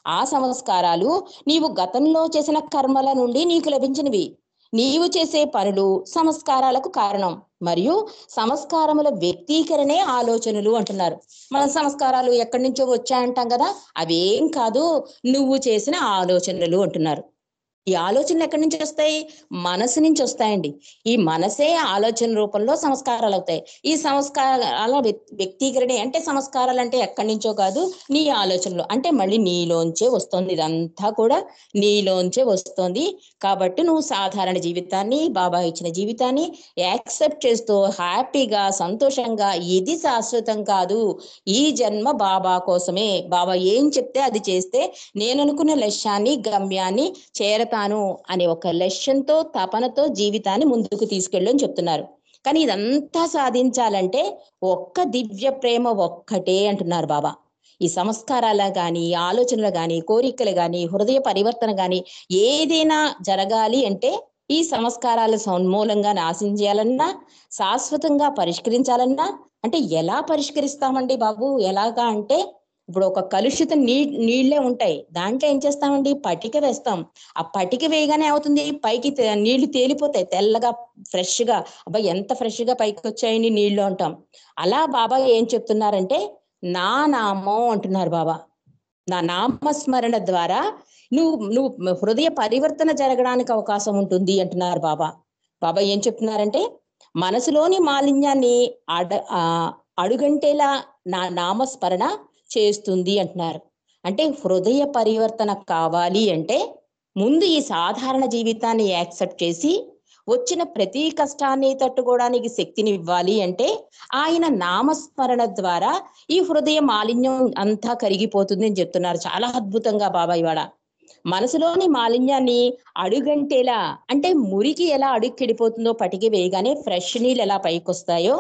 ఆ సంస్కారాలు నీవు గతంలో చేసిన కర్మల నుండి నీకు లభించినవి. నీవు చేసే పనులు సంస్కారాలకు కారణం. మరియు సంస్కారముల వ్యక్తీకరణే ఆలోచనలు అంటున్నారు. మన సంస్కారాలు ఎక్కడి నుంచో వచ్చాయంటాం కదా, అవేం కాదు, నువ్వు చేసిన ఆలోచనలు అంటున్నారు. ఈ ఆలోచనలు ఎక్కడి నుంచి వస్తాయి? మనసు నుంచి వస్తాయండి. ఈ మనసే ఆలోచన రూపంలో సంస్కారాలు అవుతాయి. ఈ సంస్కారాల వ్యక్తీకరణ అంటే సంస్కారాలు అంటే ఎక్కడి నుంచో కాదు, నీ ఆలోచనలు అంటే మళ్ళీ నీలోంచే వస్తుంది. ఇదంతా కూడా నీలోంచే వస్తుంది. కాబట్టి నువ్వు సాధారణ జీవితాన్ని, బాబా ఇచ్చిన జీవితాన్ని యాక్సెప్ట్ చేస్తూ హ్యాపీగా సంతోషంగా, ఇది శాశ్వతం కాదు, ఈ జన్మ బాబా కోసమే, బాబా ఏం చెప్తే అది చేస్తే నేను అనుకున్న లక్ష్యాన్ని గమ్యాన్ని చేరతాను అనే ఒక లక్ష్యంతో తపనతో జీవితాన్ని ముందుకు తీసుకెళ్ళని చెప్తున్నారు. కానీ ఇదంతా సాధించాలంటే ఒక్క దివ్య ప్రేమ ఒక్కటే అంటున్నారు బాబా. ఈ సంస్కారాల గాని, ఆలోచనలు గాని, కోరికలు గాని, హృదయ పరివర్తన గాని ఏదైనా జరగాలి అంటే ఈ సంస్కారాల మూలంగా నాశనం చేయాలన్నా, శాశ్వతంగా పరిష్కరించాలన్నా అంటే ఎలా పరిష్కరిస్తామండి బాబు? ఎలాగా అంటే ఇప్పుడు ఒక కలుషిత నీళ్లే ఉంటాయి. దాంట్లో ఏం చేస్తామండి? పటిక వేస్తాం. ఆ పటిక వేయగానే అవుతుంది, పైకి నీళ్లు తేలిపోతాయి తెల్లగా ఫ్రెష్ గా. అబ్బా ఎంత ఫ్రెష్ గా పైకి వచ్చాయని నీళ్లు అంటాం. అలా బాబా ఏం చెప్తున్నారంటే నా నామం అంటున్నారు బాబా. నా నామస్మరణ ద్వారా నువ్వు హృదయ పరివర్తన జరగడానికి అవకాశం ఉంటుంది అంటున్నారు బాబా. బాబా ఏం చెప్తున్నారంటే మనసులోని మాలిన్యాన్ని అడుగంటేలా నా నామస్మరణ చేస్తుంది అంటున్నారు. అంటే హృదయ పరివర్తన కావాలి అంటే ముందు ఈ సాధారణ జీవితాన్ని యాక్సెప్ట్ చేసి వచ్చిన ప్రతి కష్టాన్ని తట్టుకోవడానికి శక్తిని ఇవ్వాలి అంటే ఆయన నామస్మరణ ద్వారా ఈ హృదయ మాలిన్యం అంతా కరిగిపోతుంది అని చెప్తున్నారు. చాలా అద్భుతంగా బాబా ఇవాళ మనసులోని మాలిన్యాన్ని అడుగంటేలా అంటే మురికి ఎలా అడుక్కెడిపోతుందో పటికి వేయగానే ఫ్రెష్ నీళ్ళు ఎలా పైకి వస్తాయో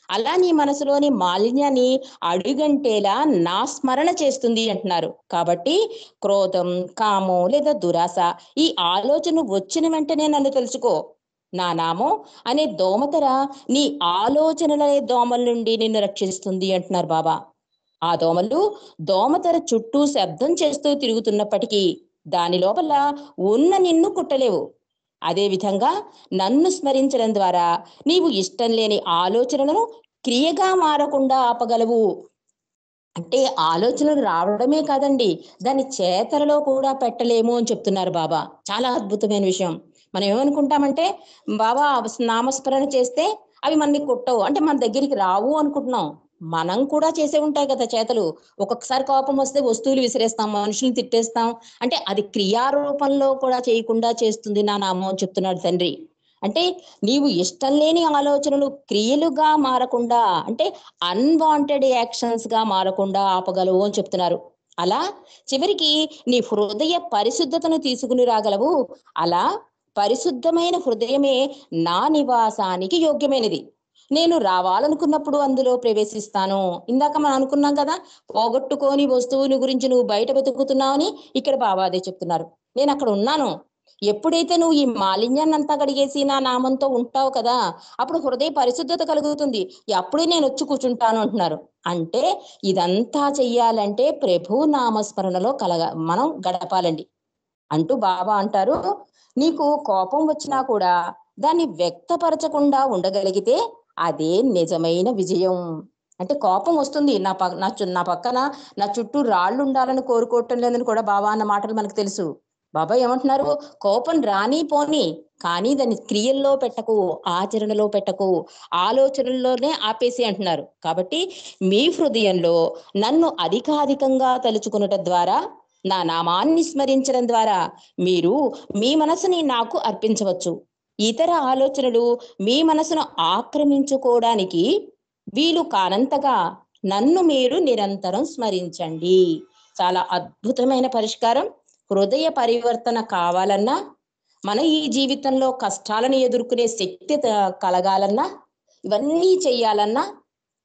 అలా నీ మనసులోని మాలిన్యాన్ని అడుగంటేలా నా స్మరణ చేస్తుంది అంటున్నారు. కాబట్టి క్రోధం, కామం లేదా దురాశ ఈ ఆలోచన వచ్చిన వెంటనే నన్ను తెలుసుకో. నా నామం అనే దోమతెర నీ ఆలోచనల దోమల నుండి నిన్ను రక్షిస్తుంది అంటున్నారు బాబా. ఆ దోమతెర చుట్టూ శబ్దం చేస్తూ తిరుగుతున్నప్పటికీ దాని లోపల ఉన్న నిన్ను కుట్టలేవు. అదే విధంగా నన్ను స్మరించడం ద్వారా నీవు ఇష్టం లేని ఆలోచనలను క్రియగా మారకుండా ఆపగలవు. అంటే ఆలోచనలు రావడమే కాదండి, దాన్ని చేతలలో కూడా పెట్టలేము అని చెప్తున్నారు బాబా. చాలా అద్భుతమైన విషయం. మనం ఏమనుకుంటామంటే బాబా నామస్మరణ చేస్తే అవి మనని కుట్టవు అంటే మన దగ్గరికి రావు అనుకుంటున్నాం. మనం కూడా చేసే ఉంటాయి కదా చేతలు. ఒక్కొక్కసారి కోపం వస్తే వస్తువులు విసిరేస్తాం, మనుషుల్ని తిట్టేస్తాం. అంటే అది క్రియారూపంలో కూడా చేయకుండా చేస్తుంది నా నామం అని చెప్తున్నాడు తండ్రి. అంటే నీవు ఇష్టం లేని ఆలోచనలు క్రియలుగా మారకుండా అంటే అన్వాంటెడ్ యాక్షన్స్ గా మారకుండా ఆపగలవు అని చెప్తున్నారు. అలా చివరికి నీ హృదయ పరిశుద్ధతను తీసుకుని రాగలవు. అలా పరిశుద్ధమైన హృదయమే నా నివాసానికి యోగ్యమైనది. నేను రావాలనుకున్నప్పుడు అందులో ప్రవేశిస్తాను. ఇందాక మనం అనుకున్నాం కదా, పోగొట్టుకోని వస్తువుని గురించి నువ్వు బయట వెతుకుతున్నావని ఇక్కడ బాబా అదే చెప్తున్నారు. నేను అక్కడ ఉన్నాను. ఎప్పుడైతే నువ్వు ఈ మాలిన్యాన్ని అంతా కడిగేసి నా నామంతో ఉంటావు కదా, అప్పుడు హృదయ పరిశుద్ధత కలుగుతుంది. అప్పుడే నేను వచ్చి కూర్చుంటాను అంటున్నారు. అంటే ఇదంతా చెయ్యాలంటే ప్రభు నామస్మరణలో మనం గడపాలండి అంటూ బాబా అంటారు. నీకు కోపం వచ్చినా కూడా దాన్ని వ్యక్తపరచకుండా ఉండగలిగితే అదే నిజమైన విజయం. అంటే కోపం వస్తుంది, నా పక్కన నా చుట్టూ రాళ్ళు ఉండాలని కోరుకోవటం లేదని కూడా బాబా అన్న మాటలు మనకు తెలుసు. బాబా ఏమంటున్నారు, కోపం రాని పోని, కానీ దాన్ని క్రియల్లో పెట్టకు, ఆచరణలో పెట్టకు, ఆలోచనల్లోనే ఆపేసి అంటున్నారు. కాబట్టి మీ హృదయంలో నన్ను అధికాధికంగా తలుచుకునటం ద్వారా, నా నామాన్ని స్మరించడం ద్వారా మీరు మీ మనసుని నాకు అర్పించవచ్చు. ఇతర ఆలోచనలు మీ మనసును ఆక్రమించుకోవడానికి వీలు కానంతగా నన్ను మీరు నిరంతరం స్మరించండి. చాలా అద్భుతమైన పరిష్కారం. హృదయ పరివర్తన కావాలన్నా, మన ఈ జీవితంలో కష్టాలను ఎదుర్కొనే శక్తి కలగాలన్నా, ఇవన్నీ చెయ్యాలన్నా,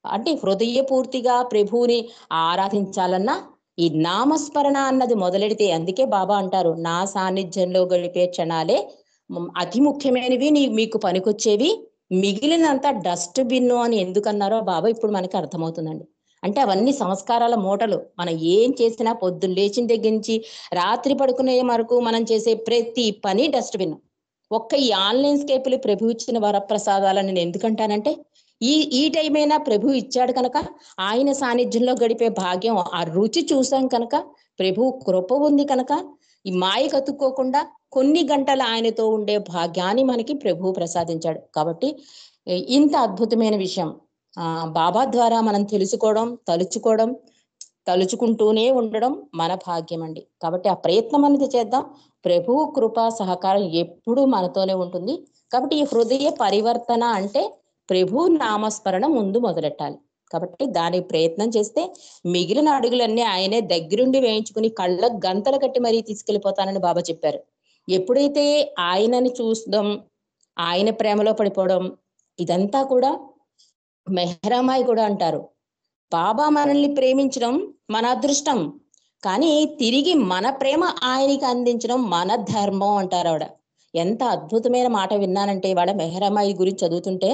అంటే హృదయపూర్తిగా ప్రభువుని ఆరాధించాలన్నా ఈ నామస్మరణ అన్నది మొదలెడితే, అందుకే బాబా అంటారు, నా సాన్నిధ్యంలో గడిపే క్షణాలే అతి ముఖ్యమైనవి, మీకు పనికొచ్చేవి, మిగిలినంతా డస్ట్ బిన్ను అని ఎందుకన్నారో బాబా ఇప్పుడు మనకి అర్థమవుతుందండి. అంటే అవన్నీ సంస్కారాల మూటలు. మనం ఏం చేసినా పొద్దున్న లేచిన దగ్గర నుంచి రాత్రి పడుకునే వరకు మనం చేసే ప్రతి పని డస్ట్ బిన్. ఒక్క ఈ ఆన్లైన్ స్కేపులు ప్రభు ఇచ్చిన వరప్రసాదాలని నేను ఎందుకంటానంటే, ఈ టైం అయినా ప్రభు ఇచ్చాడు కనుక, ఆయన సాన్నిధ్యంలో గడిపే భాగ్యం, ఆ రుచి చూసాం కనుక, ప్రభు కృప ఉంది కనుక, ఈ మాయ కతుక్కోకుండా కొన్ని గంటలు ఆయనతో ఉండే భాగ్యాన్ని మనకి ప్రభు ప్రసాదించాడు. కాబట్టి ఇంత అద్భుతమైన విషయం బాబా ద్వారా మనం తెలుసుకోవడం, తలుచుకుంటూనే ఉండడం మన భాగ్యం అండి. కాబట్టి ఆ ప్రయత్నం అనేది చేద్దాం. ప్రభు కృప సహకారం ఎప్పుడూ మనతోనే ఉంటుంది. కాబట్టి ఈ హృదయ పరివర్తన అంటే ప్రభు నామస్మరణ ముందు మొదలెట్టాలి. కాబట్టి దాని ప్రయత్నం చేస్తే మిగిలిన అడుగులన్నీ ఆయనే దగ్గరుండి వేయించుకుని కళ్ళ గంతలు కట్టి మరీ తీసుకెళ్ళిపోతానని బాబా చెప్పారు. ఎప్పుడైతే ఆయనని చూస్తాం, ఆయన ప్రేమలో పడిపోవడం, ఇదంతా కూడా మెహరామాయి కూడా అంటారు, బాబా మనల్ని ప్రేమించడం మన అదృష్టం, కానీ తిరిగి మన ప్రేమ ఆయనకి అందించడం మన ధర్మం అంటారు ఆవిడ. ఎంత అద్భుతమైన మాట విన్నానంటే ఇవాళ మెహరామాయి గురించి చదువుతుంటే,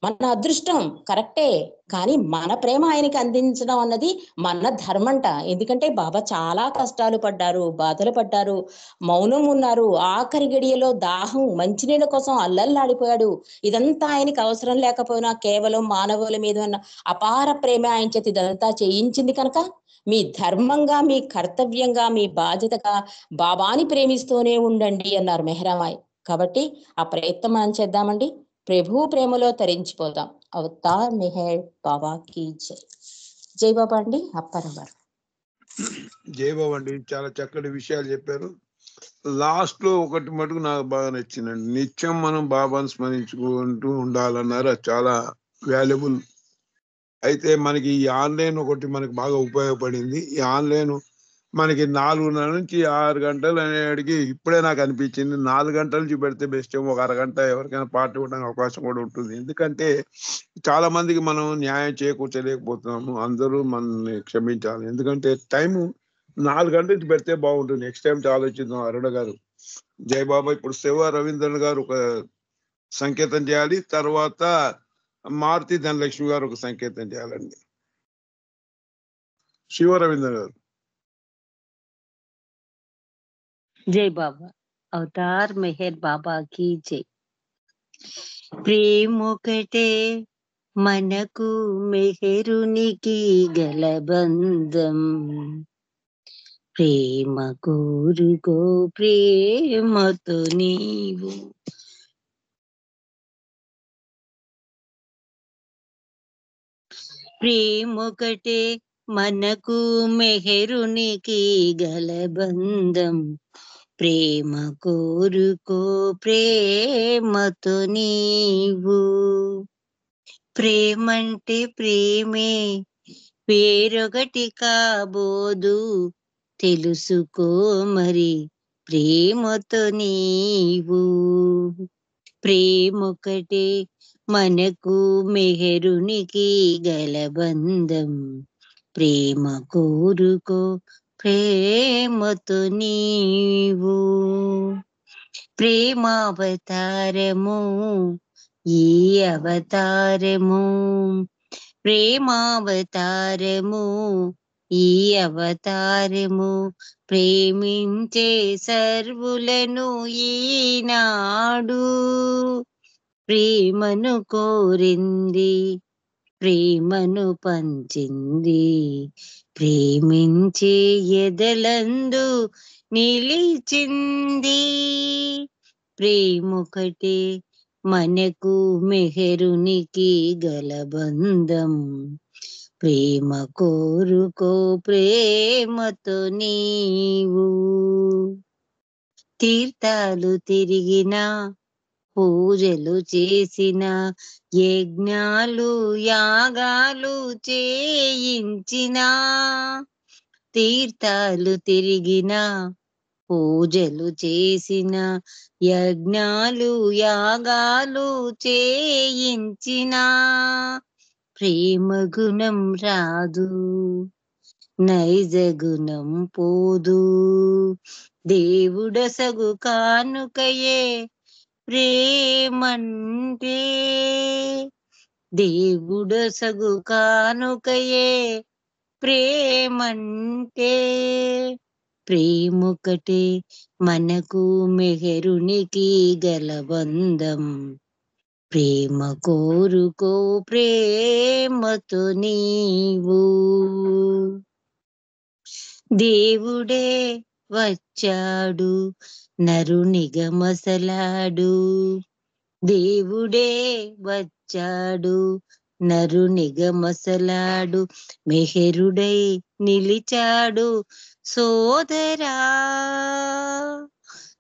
మన అదృష్టం కరెక్టే, కానీ మన ప్రేమ ఆయనకి అందించడం అన్నది మన ధర్మంట. ఎందుకంటే బాబా చాలా కష్టాలు పడ్డారు, బాధలు పడ్డారు, మౌనం ఉన్నారు, ఆఖరి గడియలో దాహం మంచినీళ్ళ కోసం అల్లల్లాడిపోయాడు. ఇదంతా ఆయనకి అవసరం లేకపోయినా కేవలం మానవుల మీద ఉన్న అపార ప్రేమ ఆయన చేత ఇదంతా చేయించింది కనుక, మీ ధర్మంగా, మీ కర్తవ్యంగా, మీ బాధ్యతగా బాబాని ప్రేమిస్తూనే ఉండండి అన్నారు మెహరామాయి. కాబట్టి ఆ ప్రయత్నం మనం చేద్దామండి. ప్రభు ప్రేమలో తరించిపోదాం. అవతార్ మెహర్ బాబా కీ జై. జై బాబా అండి. అప్పారావు గారు. జై బాబా అండి, చాలా చక్కటి విషయాలు చెప్పారు. లాస్ట్ లో ఒకటి మటుకు నాకు బాగా నచ్చిందండి, నిత్యం మనం బాబాను స్మరించుకుంటూ ఉండాలన్నారు. అది చాలా వాల్యుబుల్. అయితే మనకి ఈ ఆన్లైన్ ఒకటి మనకి బాగా ఉపయోగపడింది. ఈ ఆన్లైన్ మనకి 4:30 నుంచి 6 గంటలు అనేటికి ఇప్పుడే నాకు అనిపించింది, 4 గంటల నుంచి పెడితే బెస్ట్ ఏమో. ఒక అరగంట ఎవరికైనా పార్టీ ఇవ్వడానికి అవకాశం కూడా ఉంటుంది. ఎందుకంటే చాలా మందికి మనం న్యాయం చేకూర్చలేకపోతున్నాము. అందరూ మనల్ని క్షమించాలి. ఎందుకంటే టైము 4 గంటల నుంచి పెడితే బాగుంటుంది. నెక్స్ట్ టైం ఆలోచిద్దాం. అరుణ గారు, జై బాబా. ఇప్పుడు శివ రవీంద్రన్ గారు ఒక సంకేతం చేయాలి, తర్వాత మారుతి ధనలక్ష్మి గారు ఒక సంకేతం చేయాలండి. శివ రవీంద్ర గారు. జై బాబా. అవతార్ మెహర్ బాబా కీ జై. ప్రేమొకటే మనకు మెహరునికి గల బంధం, ప్రేమ కోరుకో ప్రేమతో నీవు. ప్రేమొకటే మనకు మెహరునికి గల బంధం, ప్రేమ కోరుకో ప్రేమతో నీవు. ప్రేమంటే ప్రేమే, వేరొకటి కాబోదు, తెలుసుకో మరి ప్రేమతో నీవు. ప్రేమొకటే మనకు మెహరునికి గల బంధం, ప్రేమ కోరుకో ప్రేమతో నీవు. ప్రేమావతారము ఈ అవతారము, ప్రేమావతారము ఈ అవతారము, ప్రేమించే సర్వులను ఈనాడు ప్రేమను కోరింది, ప్రేమను పంచింది. ప్రేమించే ఎదలందు నిలిచింది. ప్రేమొకటే మనకు మెహరునికి గలబంధం. ప్రేమ కోరుకో ప్రేమతో నీవు. తీర్థాలు తిరిగిన, పూజలు చేసిన, యజ్ఞాలు యాగాలు చేయించిన, తీర్థాలు తిరిగిన, పూజలు చేసిన, యజ్ఞాలు యాగాలు చేయించిన, ప్రేమ గుణం రాదు, నైజ గుణం పోదు. దేవుడసగు కానుకయే ప్రేమంటే. దేవుడసగు కానుకయే ప్రేమంటే. ప్రేమొకటే మనకు మెహరునికి గలబంధం. ప్రేమ కోరుకో ప్రేమతో నీవు. దేవుడే వచ్చాడు నరునిగా మసలాడు. దేవుడే వచ్చాడు నరునిగా మసలాడు. మెహరుడై నిలిచాడు సోదరా.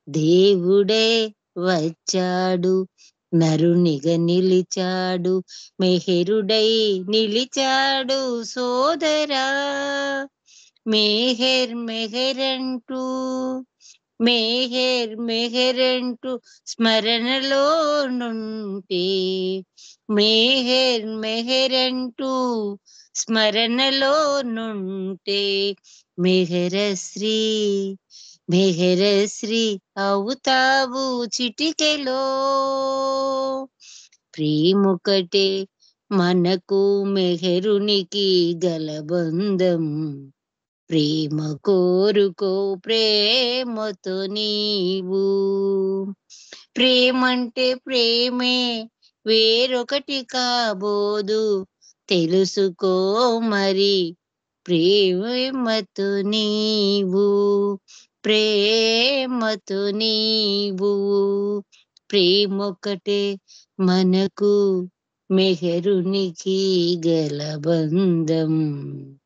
దేవుడే వచ్చాడు నరునిగా నిలిచాడు. మెహరుడై నిలిచాడు సోదరా. మెహర్ మెహరంటూ, మెహర్ మెహరంటూ స్మరణలో నుంటే, మెహర్ మెహరంటూ స్మరణలో నుంటే, మెహరశ్రీ మెహరశ్రీ అవుతావు చిటికెలో. ప్రేమొకటే మనకు మెహరునికి గలబంధం. ప్రేమ కోరుకో ప్రేమతో నీవు. ప్రేమంటే ప్రేమే, వేరొకటి కాబోదు. తెలుసుకో మరి ప్రేమతో నీవు. ప్రేమతో నీవు. ప్రేమొకటే మనకు మెహరునికి గలబంధం.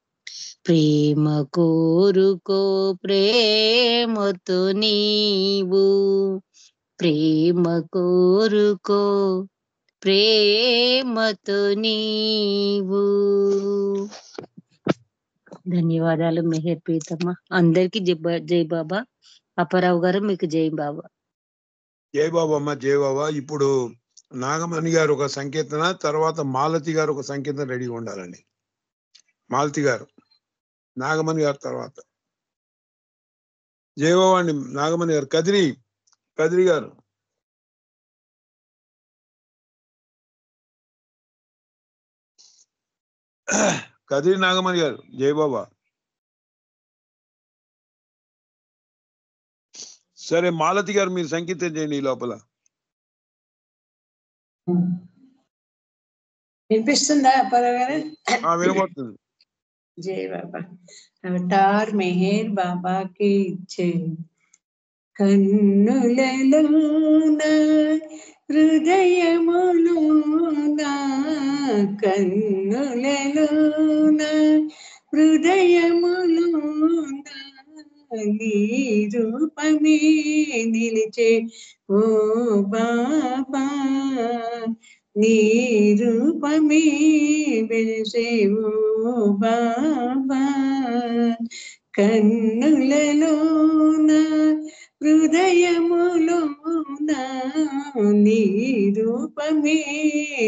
ప్రేమ కోరుకో ప్రేమతో నీవు. ప్రేమ కోరుకో ప్రేమతో నీవు. ధన్యవాదాలు మెహర్ ప్రీతమ్మ. అందరికి జై బాబా. అప్పారావు గారు మీకు జై బాబా. జై బాబా అమ్మ, జై బాబా. ఇప్పుడు నాగమణి గారు ఒక సంకీర్తన, తర్వాత మాలతి గారు ఒక సంకీర్తన రెడీగా ఉండాలండి. మాలతి గారు, నాగమణి గారు తర్వాత. జై బాబా అండి. నాగమణి గారు, కదిరి గారు. కదిరి నాగమణి గారు, జై బాబా. సరే మాలతి గారు, మీరు సంకీర్తన చేయండి ఈ లోపల. వినిపిస్తుందా అప్పారావు గారు? వినబడుతుంది. జై బాబా. అవతార్ మెహర్ బాబా కి జై. కన్నులలోన హృదయములోన, కన్నులలోన హృదయములోన నీ రూపమే నిలిచే ఓ బాబా. నీ రూపమే వెలిసే ఓ బాబా. కన్నులలోన హృదయములోన నీ రూపమే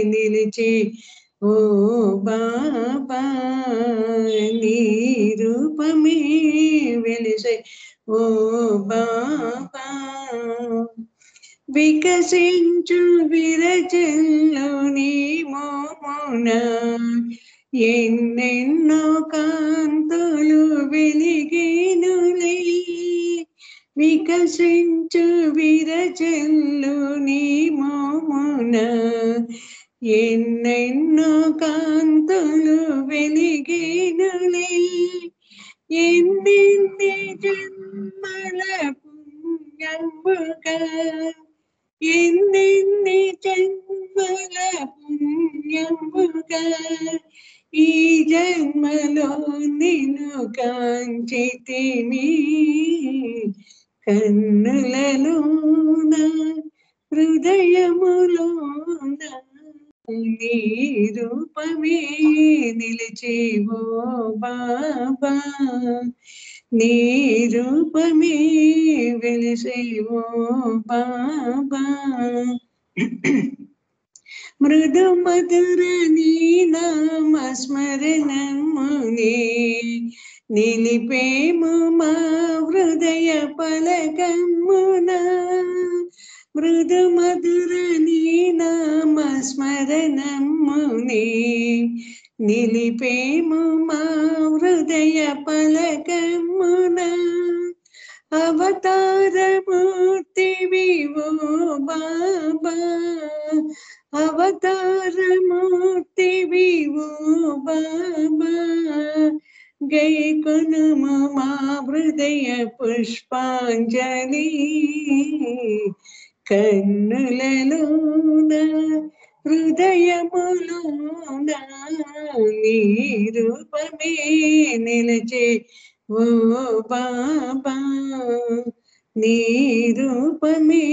నిలిచే ఓ బాబా. నీ రూపమే వెలిసే ఓ బాబా. వికసించు విరజల్లు నీ మోమున ఎన్నెన్నో కాంతులు వెలిగేనులే. వికసించు విరజల్లు నీ మోమున ఎన్నెన్నో కాంతులు వెలిగినులే ఎన్నెన్ని జన్మల పుణ్యముగా ఎన్నెన్ని జన్మల పుణ్యముగా ఈ జన్మలో నిన్ను కాంచితిని కన్నులలోన హృదయములోన నీ రూపమే నిలిచేవో బాబా నీ రూపమే వెలిసేవో బాబా మృదు మధుర నీ నామ స్మరణమునే నిలిపేము మా హృదయ పలకమున మృదు మధుర నీ నామ స్మరణమునే నిలిపేము మా హృదయ పలకమున అవతారమూర్తివి ఓ బాబా అవతారమూర్తివి ఓ బాబా గైకొనుము మా హృదయ పుష్పాంజలి కన్నులలోన హృదయములోన నీ రూపమే నిలచే ఓ బాబా నీ రూపమే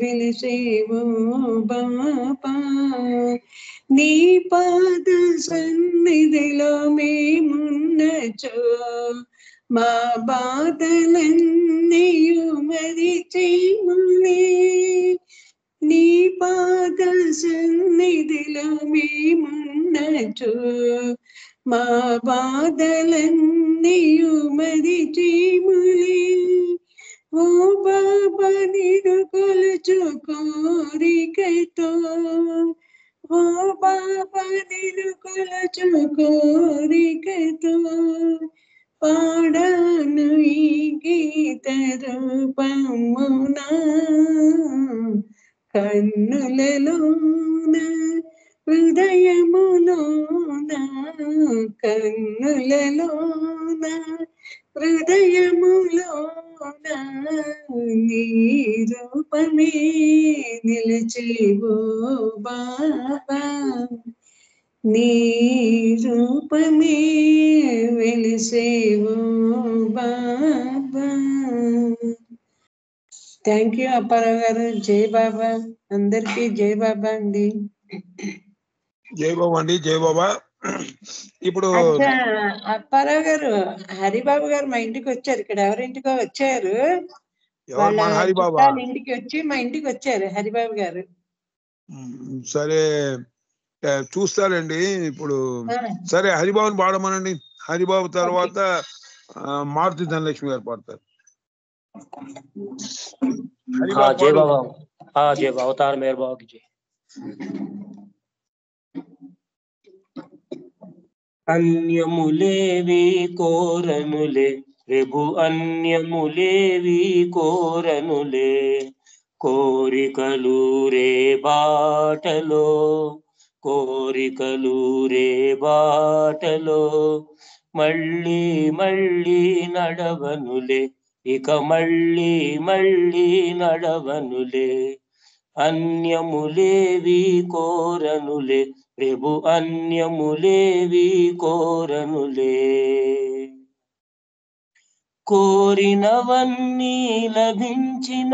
వెలిసే ఓ బాబా నీ పాద సన్నిధిలో మేమున్నచో మా బాధలన్నీయు మరిచేములే నీ పాద సన్నిధిలో మేమున్నచో మా బాధలన్నీయు మరిచేములే ఓ బాబా నిన్ను కొలుచు కోరికతో ఓ బాబా నిన్ను కొలుచు కోరికతో పాడాను ఈ గీత రూపమునా కన్నులలోన హృదయములోన కన్నులలోన హృదయములోన నీ రూపమే నిలిచేవో బాబా నీ రూపమే వెలిసేవో బాబా థ్యాంక్ యూ అప్పారావు గారు జై బాబా అందరికీ జై బాబా అండి జై బాబా అండి జై బాబా ఇప్పుడు అచ్చా అప్పారావు గారు హరిబాబు గారు మా ఇంటికి వచ్చారు ఇక్కడ ఎవరింటికో వచ్చారు ఎవరు వాళ్ళ మన హరిబాబా చుట్టాల ఇంటికి వచ్చి మా ఇంటికి వచ్చారు హరిబాబు గారు సరే చూస్తారండి ఇప్పుడు సరే హరిబాబుని పాడమనండి హరిబాబు తర్వాత మారుతి ధనలక్ష్మి గారు పాడతారు జై బాబా జై బాబా అవతార మేర బాబా జై అన్యములేవి కోరనులే ప్రభు అన్యములేవి కోరనులే కోరికలూరే బాటలో కోరికలూరే బాటలో మళ్ళీ మళ్ళీ నడవనులే ఇక మళ్ళీ మళ్ళీ నడవనులే అన్యములేవి కోరనులే ప్రభు అన్యములేవి కోరనులే కోరినవన్నీ లభించిన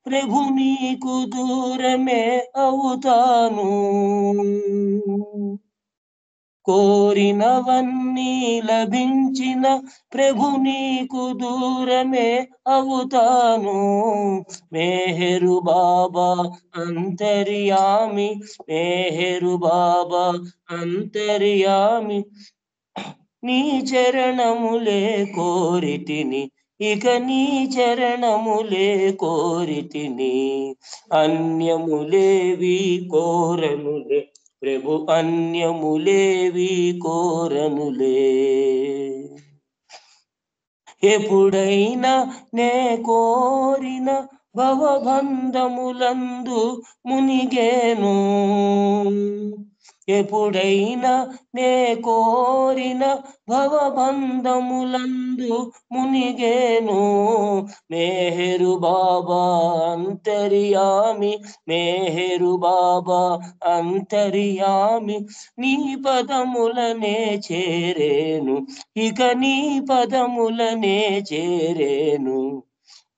ప్రభు నీకు దూరమే అవుతాను కోరినవన్నీ లభించిన ప్రభు నీకు దూరమే అవుతాను మేహరు బాబా అంతర్యామి మేహరు బాబా అంతర్యామి నీ చరణములే కోరితిని ఇక నీ చరణములే కోరితిని అన్యములేవి కోరనులే ప్రభు అన్యములేవి కోరనులే ఎప్పుడైనా నే కోరిన భవబంధములందు మునిగేను. ఎప్పుడైనా నే కోరిన భవబంధములందు మునిగేను. మేహరు బాబా అంతర్యామి, మేహరు బాబా అంతర్యామి, నీ పదములనే చేరేను, ఇక నీ పదములనే చేరేను.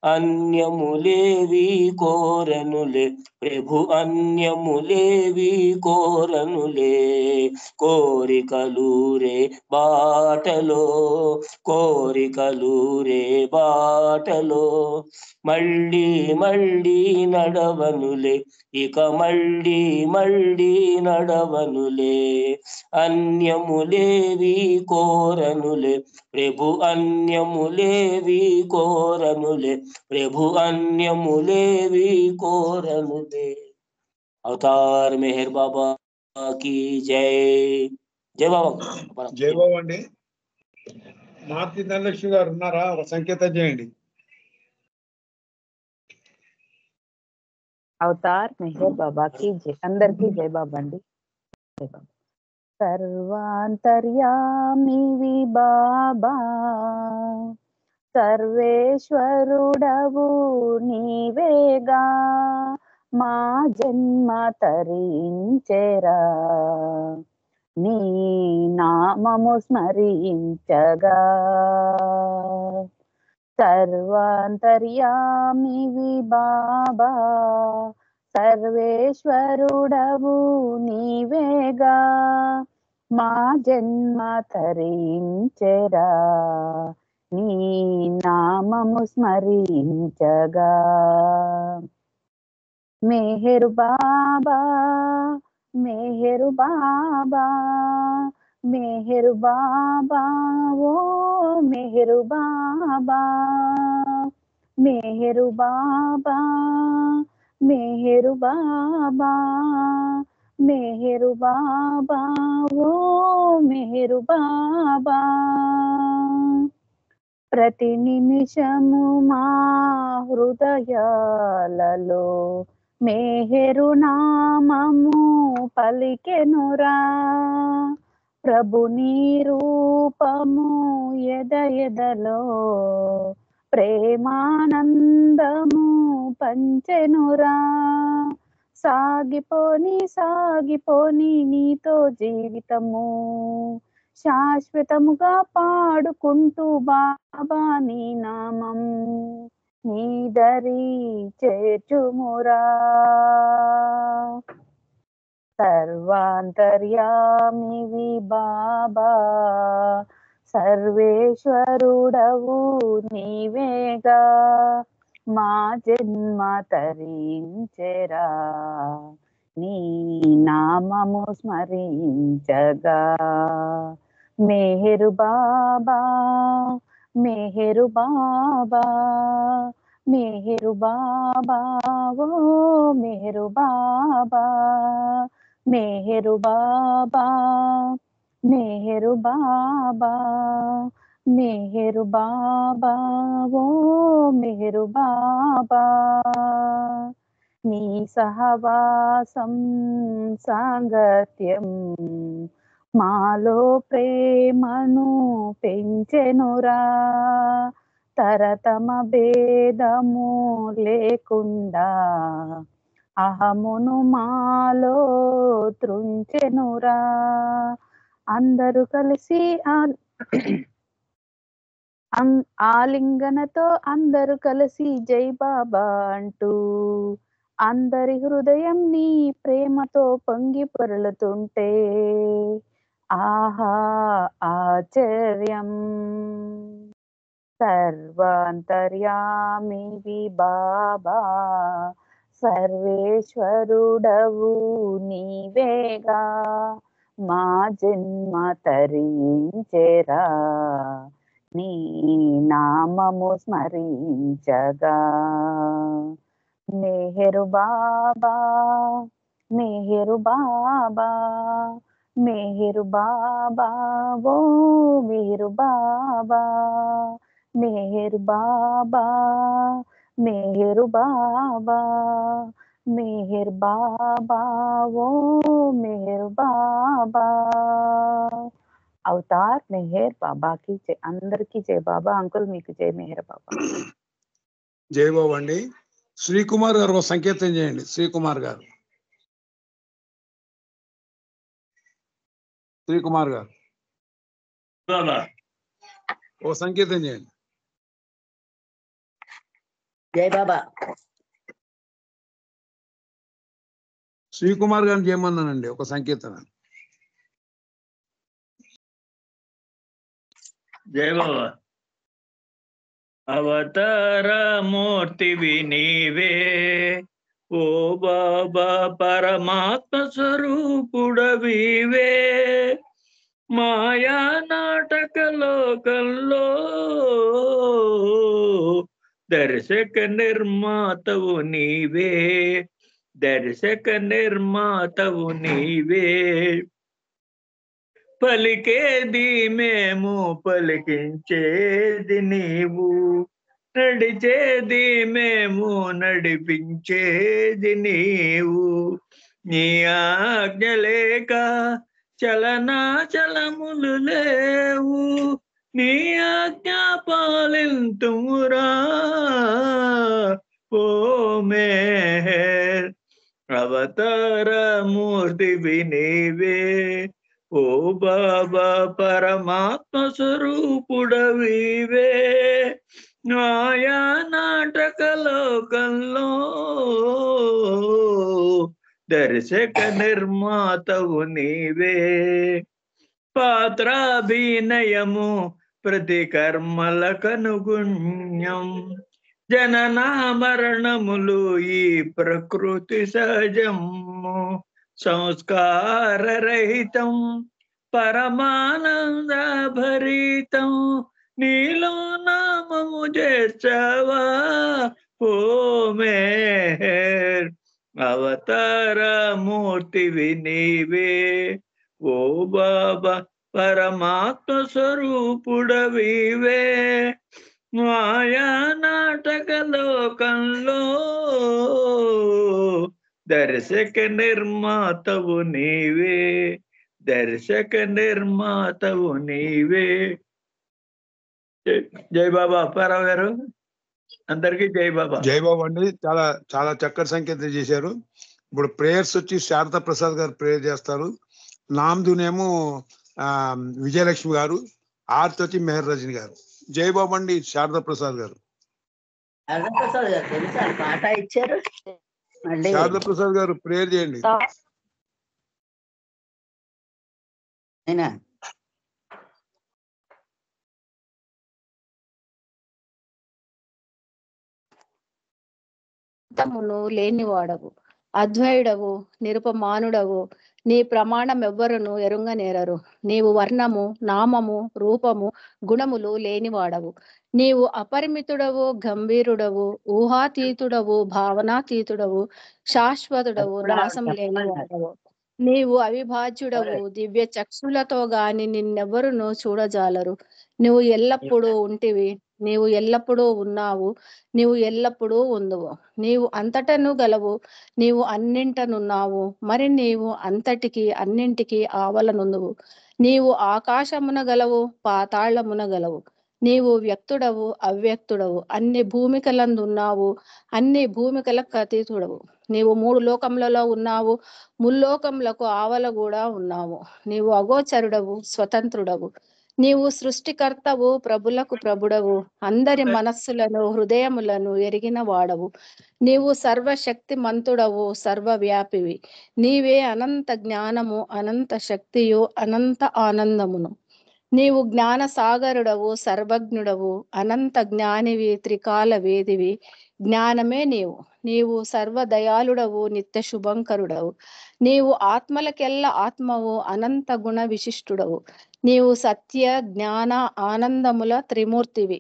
అన్యములేవి కోరనులే ప్రభు, అన్యములేవి కోరనులే. కోరికలూరే బాటలో, కోరికలూరే బాటలో, మళ్ళీ మళ్ళీ నడవనులే, ఇక మళ్ళీ మళ్ళీ నడవనులే. అన్యములేవి కోరనులే ప్రభు, అన్యములేవి కోరనులే ప్రభు, అన్యములేవి కోరనులే. అవతార్ మెహర్ బాబా की जय. జై బాబా. జై బాబా అండి. మార్తి ధనలక్ష్మి గారు ఉన్నారా? ఒక సంకేతం చేయండి. అవతార్ మెహర్ బాబాకి జై. అందరికీ జై బాబా అండి. జై బాబా. సర్వాంతర్యామివి బాబా, సర్వేశ్వరుడవు నీవేగా, మా జన్మ తరించెరా, నీ నామము స్మరించగా. సర్వాంతర్యామివి బాబా, సర్వేశ్వరుడవు నీవేగా, మా జన్మ తరించెరా, నీ నామము స్మరించగా. మెహరు బాబా, మెహరు బాబా, మెహరు బాబా, ఓ మెహరు బాబా, మెహరు బాబా, మెహరు బాబా, మెహరు బాబా, ఓ మెహరు బాబా. ప్రతి నిమిషము మా హృదయాలలో మెహరు నామము పలికెనురా, ప్రభు నీ రూపము ఎద ఎదలో ప్రేమానందము పంచెనురా. సాగిపోని సాగిపోని నీతో జీవితము, శాశ్వతముగా పాడుకుంటూ బాబా నీ నామం, నీ దరి చేర్చుమురా. సర్వాంతర్యామివి బాబా, సర్వేశ్వరుడవు నీవేగా, మా జన్మ తరించెరా, నీ నామము స్మరించగా. మెహరు బాబా, మెహరు బాబా, మెహరు బాబా, ఓ మెహరు బాబా, మెహరు బాబా, మెహరు బాబా, మెహరు బాబా, ఓ మెహరు బాబా. నీ సహవాసం సాంగత్యం మాలో ప్రేమను పెంచెనురా, తరతమ భేదము లేకుండా అహమును మాలో త్రుంచెనురా. అందరూ కలిసి ఆలింగనతో అందరూ కలిసి జై బాబా అంటూ, అందరి హృదయం నీ ప్రేమతో పొంగి పొరలుతుంటే, ఆహా ఆశ్చర్యం. సర్వాంతర్యామివి బాబా, సర్వేశ్వరుడవు నీవేగా, మా జన్మ తరించెరా, నీ నామము స్మరించగా. మెహరు బాబా, మెహరు బాబా, మెహరు బాబా, ఓ మెహరు బాబా, మెహరు బాబా, मेहर बाबा मेहर बाबा वो मेहर बाबा అవతార్ మెహర్ బాబాకి జై. అందరికీ జై బాబా. అంకుల్ మీకు జై మెహర్ బాబా. జై బాబు అండి. శ్రీకుమార్ గారు ఒక సంకేతం చేయండి. శ్రీకుమార్ గారు ఓ సంకేతం చేయండి. జై బాబా. శ్రీకుమార్ గారిని చేయమన్నానండి ఒక సంకేతం. జై బాబా. అవతార మూర్తివి నీవే ఓ బాబా, పరమాత్మ స్వరూపుడవివే. మాయా నాటక లోకంలో దర్శక నిర్మాతవు నీవే, దర్శక నిర్మాతవు నీవే. పలికేది మేము పలికించేది నీవు, నడిచేది మేము నడిపించేది నీవు. నీ ఆజ్ఞ లేక చలనాచలములు లేవు, నీ ఆజ్ఞ పాలింతుమురా ఓ మేహర్. అవతార మూర్తివి నీవే ఓ బాబా, పరమాత్మ స్వరూపుడవివే. మాయా నాటక లోకంలో దర్శక నిర్మాతవు నీవే. పాత్రాభినయము ప్రతి కర్మల కనుగుణ్యం, జనన మరణములు ఈ ప్రకృతి సహజము. సంస్కార రహితం పరమానంద భరితం, నీలో నామము చేర్చవా ఓ మేహర్. అవతార మూర్తివి నీవే ఓ బాబా, పరమాత్మ స్వరూపుడవివే. మాయా నాటక లోకంలో దర్శక నిర్మాతవు నీవే, దర్శక నిర్మాతవు నీవే. జై బాబా. అప్పారావు గారు అందరికీ జై బాబా. జై బాబు అండి. చాలా చాలా చక్కటి సంకేతం చేశారు. ఇప్పుడు ప్రేయర్స్ వచ్చి శారదా ప్రసాద్ గారు ప్రేయర్ చేస్తారు. నామ్దునేమో విజయలక్ష్మి గారు, ఆర్తి వచ్చి మెహర్ రజని గారు. జై బాబు అండి. శారదా ప్రసాద్ గారు. ప్రసాద్ గారు తెలుసా పాట ఇచ్చారు. శారదా ప్రసాద్ గారు ప్రేయర్ చేయండి. అయినా తమును లేనివాడవు, అద్వైడవు, నిరుపమానుడవు. నీ ప్రమాణం ఎవ్వరును ఎరుంగనేరరు. నీవు వర్ణము, నామము, రూపము, గుణములు లేనివాడవు. నీవు అపరిమితుడవు, గంభీరుడవు, ఊహాతీతుడవు, భావనాతీతుడవు, శాశ్వతుడవు, నాశం లేనివాడవు. నీవు అవిభాజ్యుడవు. దివ్య చక్షులతో గాని నిన్నెవ్వరును చూడజాలరు. నువ్వు ఎల్లప్పుడూ ఉంటివి, నీవు ఎల్లప్పుడూ ఉన్నావు, నీవు ఎల్లప్పుడూ ఉందువు. నీవు అంతటను గలవు, నీవు అన్నింటనున్నావు, మరి నీవు అంతటికి అన్నింటికి ఆవలనుందువు. నీవు ఆకాశమున గలవు, పాతాళమున గలవు. నీవు వ్యక్తుడవు, అవ్యక్తుడవు, అన్ని భూమికలందున్నావు, అన్ని భూమికలకు అతీతుడవు. నీవు 3 లోకములలో ఉన్నావు, ముల్లోకములకు ఆవల కూడా ఉన్నావు. నీవు అగోచరుడవు, స్వతంత్రుడవు. నీవు సృష్టికర్తవు, ప్రభులకు ప్రభుడవు, అందరి మనస్సులను హృదయములను ఎరిగిన వాడవు. నీవు సర్వశక్తిమంతుడవు, సర్వవ్యాపివి. నీవే అనంత జ్ఞానము, అనంత శక్తియు, అనంత ఆనందమును. నీవు జ్ఞాన సాగరుడవు, సర్వజ్ఞుడవు, అనంత జ్ఞానివి, త్రికాల వేదివి. జ్ఞానమే నీవు. నీవు సర్వదయాళుడవు, నిత్య శుభంకరుడవు. నీవు ఆత్మలకెల్ల ఆత్మవు, అనంత గుణ విశిష్టుడవు. నీవు సత్య జ్ఞాన ఆనందముల త్రిమూర్తివి.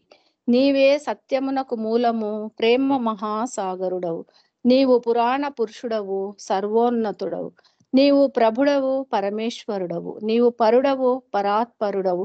నీవే సత్యమునకు మూలము, ప్రేమ మహాసాగరుడవు. నీవు పురాణ పురుషుడవు, సర్వోన్నతుడవు. నీవు ప్రభుడవు, పరమేశ్వరుడవు. నీవు పరుడవు, పరాత్పరుడవు.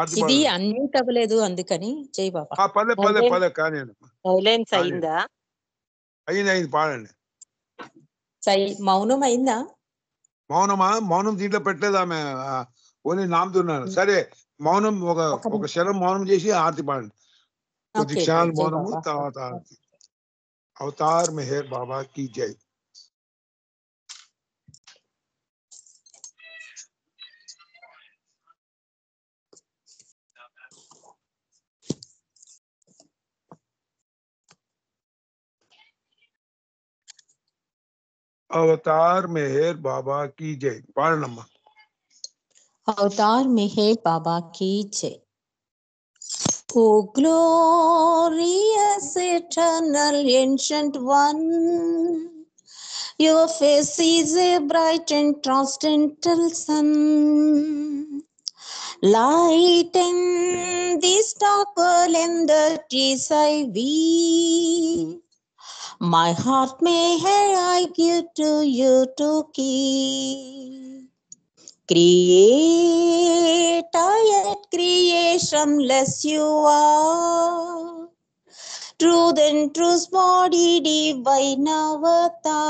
ఆర్తి ఇది పాడండి. అన్మ్యూట్ అవ్వలేదు అందుకని జై బాబా. పదే కానీ సైలెన్స్ అయిందా? అయింది పాడండి. మౌనం అయిందా? మౌనం దీంట్లో పెట్టలేదు ఆమె, ఓన్లీ నామతున్నాను. సరే మౌనం ఒక క్షణం మౌనం చేసి ఆర్తి పాడండి. కొద్ది క్షణాలు మౌనము, తర్వాత ఆర్తి. అవతార్ మెహర్ బాబా की जय. अवतार मेहर बाबा की जय. पारणम्मा. अवतार मेहर बाबा की जय. O glorious eternal ancient one, your face is a bright and transcendental sun. Light in this dark world and the trees I weave. My heart may I give to you to keep. Creator yet creationless you are. Truth and truth's body divine avatar.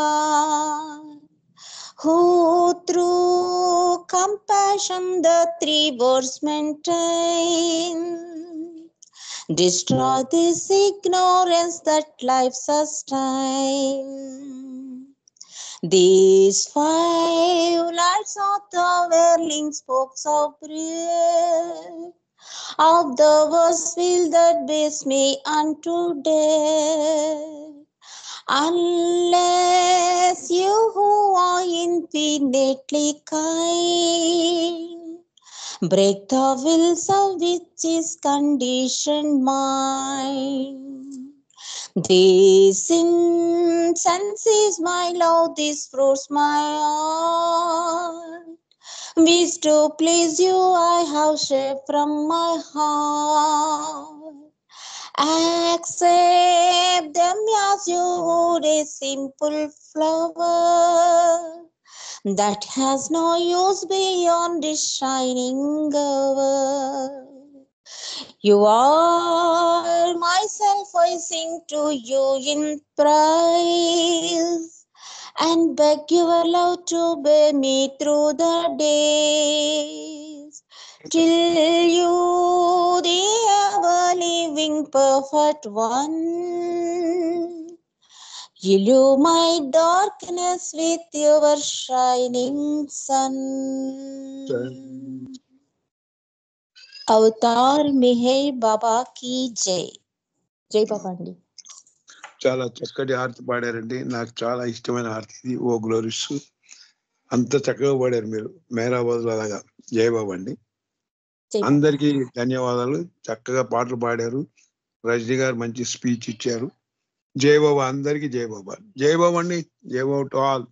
Who through compassion the three words maintain. Destroy this ignorance that life sustains. These five lights of the whirling spokes of breath of the world's wheel that bears me unto death. Unless you who are infinitely kind break the wills of which is conditioned mind. This incense is my love, this fruits my heart. Wish to please you, I have shared from my heart. Accept them as you would a simple flower that has no use beyond this shining hour. You are myself, I sing to you in praise and beg your love to bear me through the days till you, the ever-living perfect one, illumine my darkness with your shining sun. Avatar Meher Baba की జై. జై బాబా అండి. చాలా చక్కటి ఆర్తి పాడారండి. నాకు చాలా ఇష్టమైన ఆర్తి ఇది. ఓ గ్లోరీస్ అంత చక్కగా పాడారు మీరు, మేరాబాద్ లాగా. జై బాబా అండి. అందరికీ ధన్యవాదాలు. చక్కగా పాటలు పాడారు. రజనీ గారు మంచి స్పీచ్ ఇచ్చారు. జై బాబా, అందరికీ జై బాబా. జై బాబా అండి. జై బాబా టు ఆల్.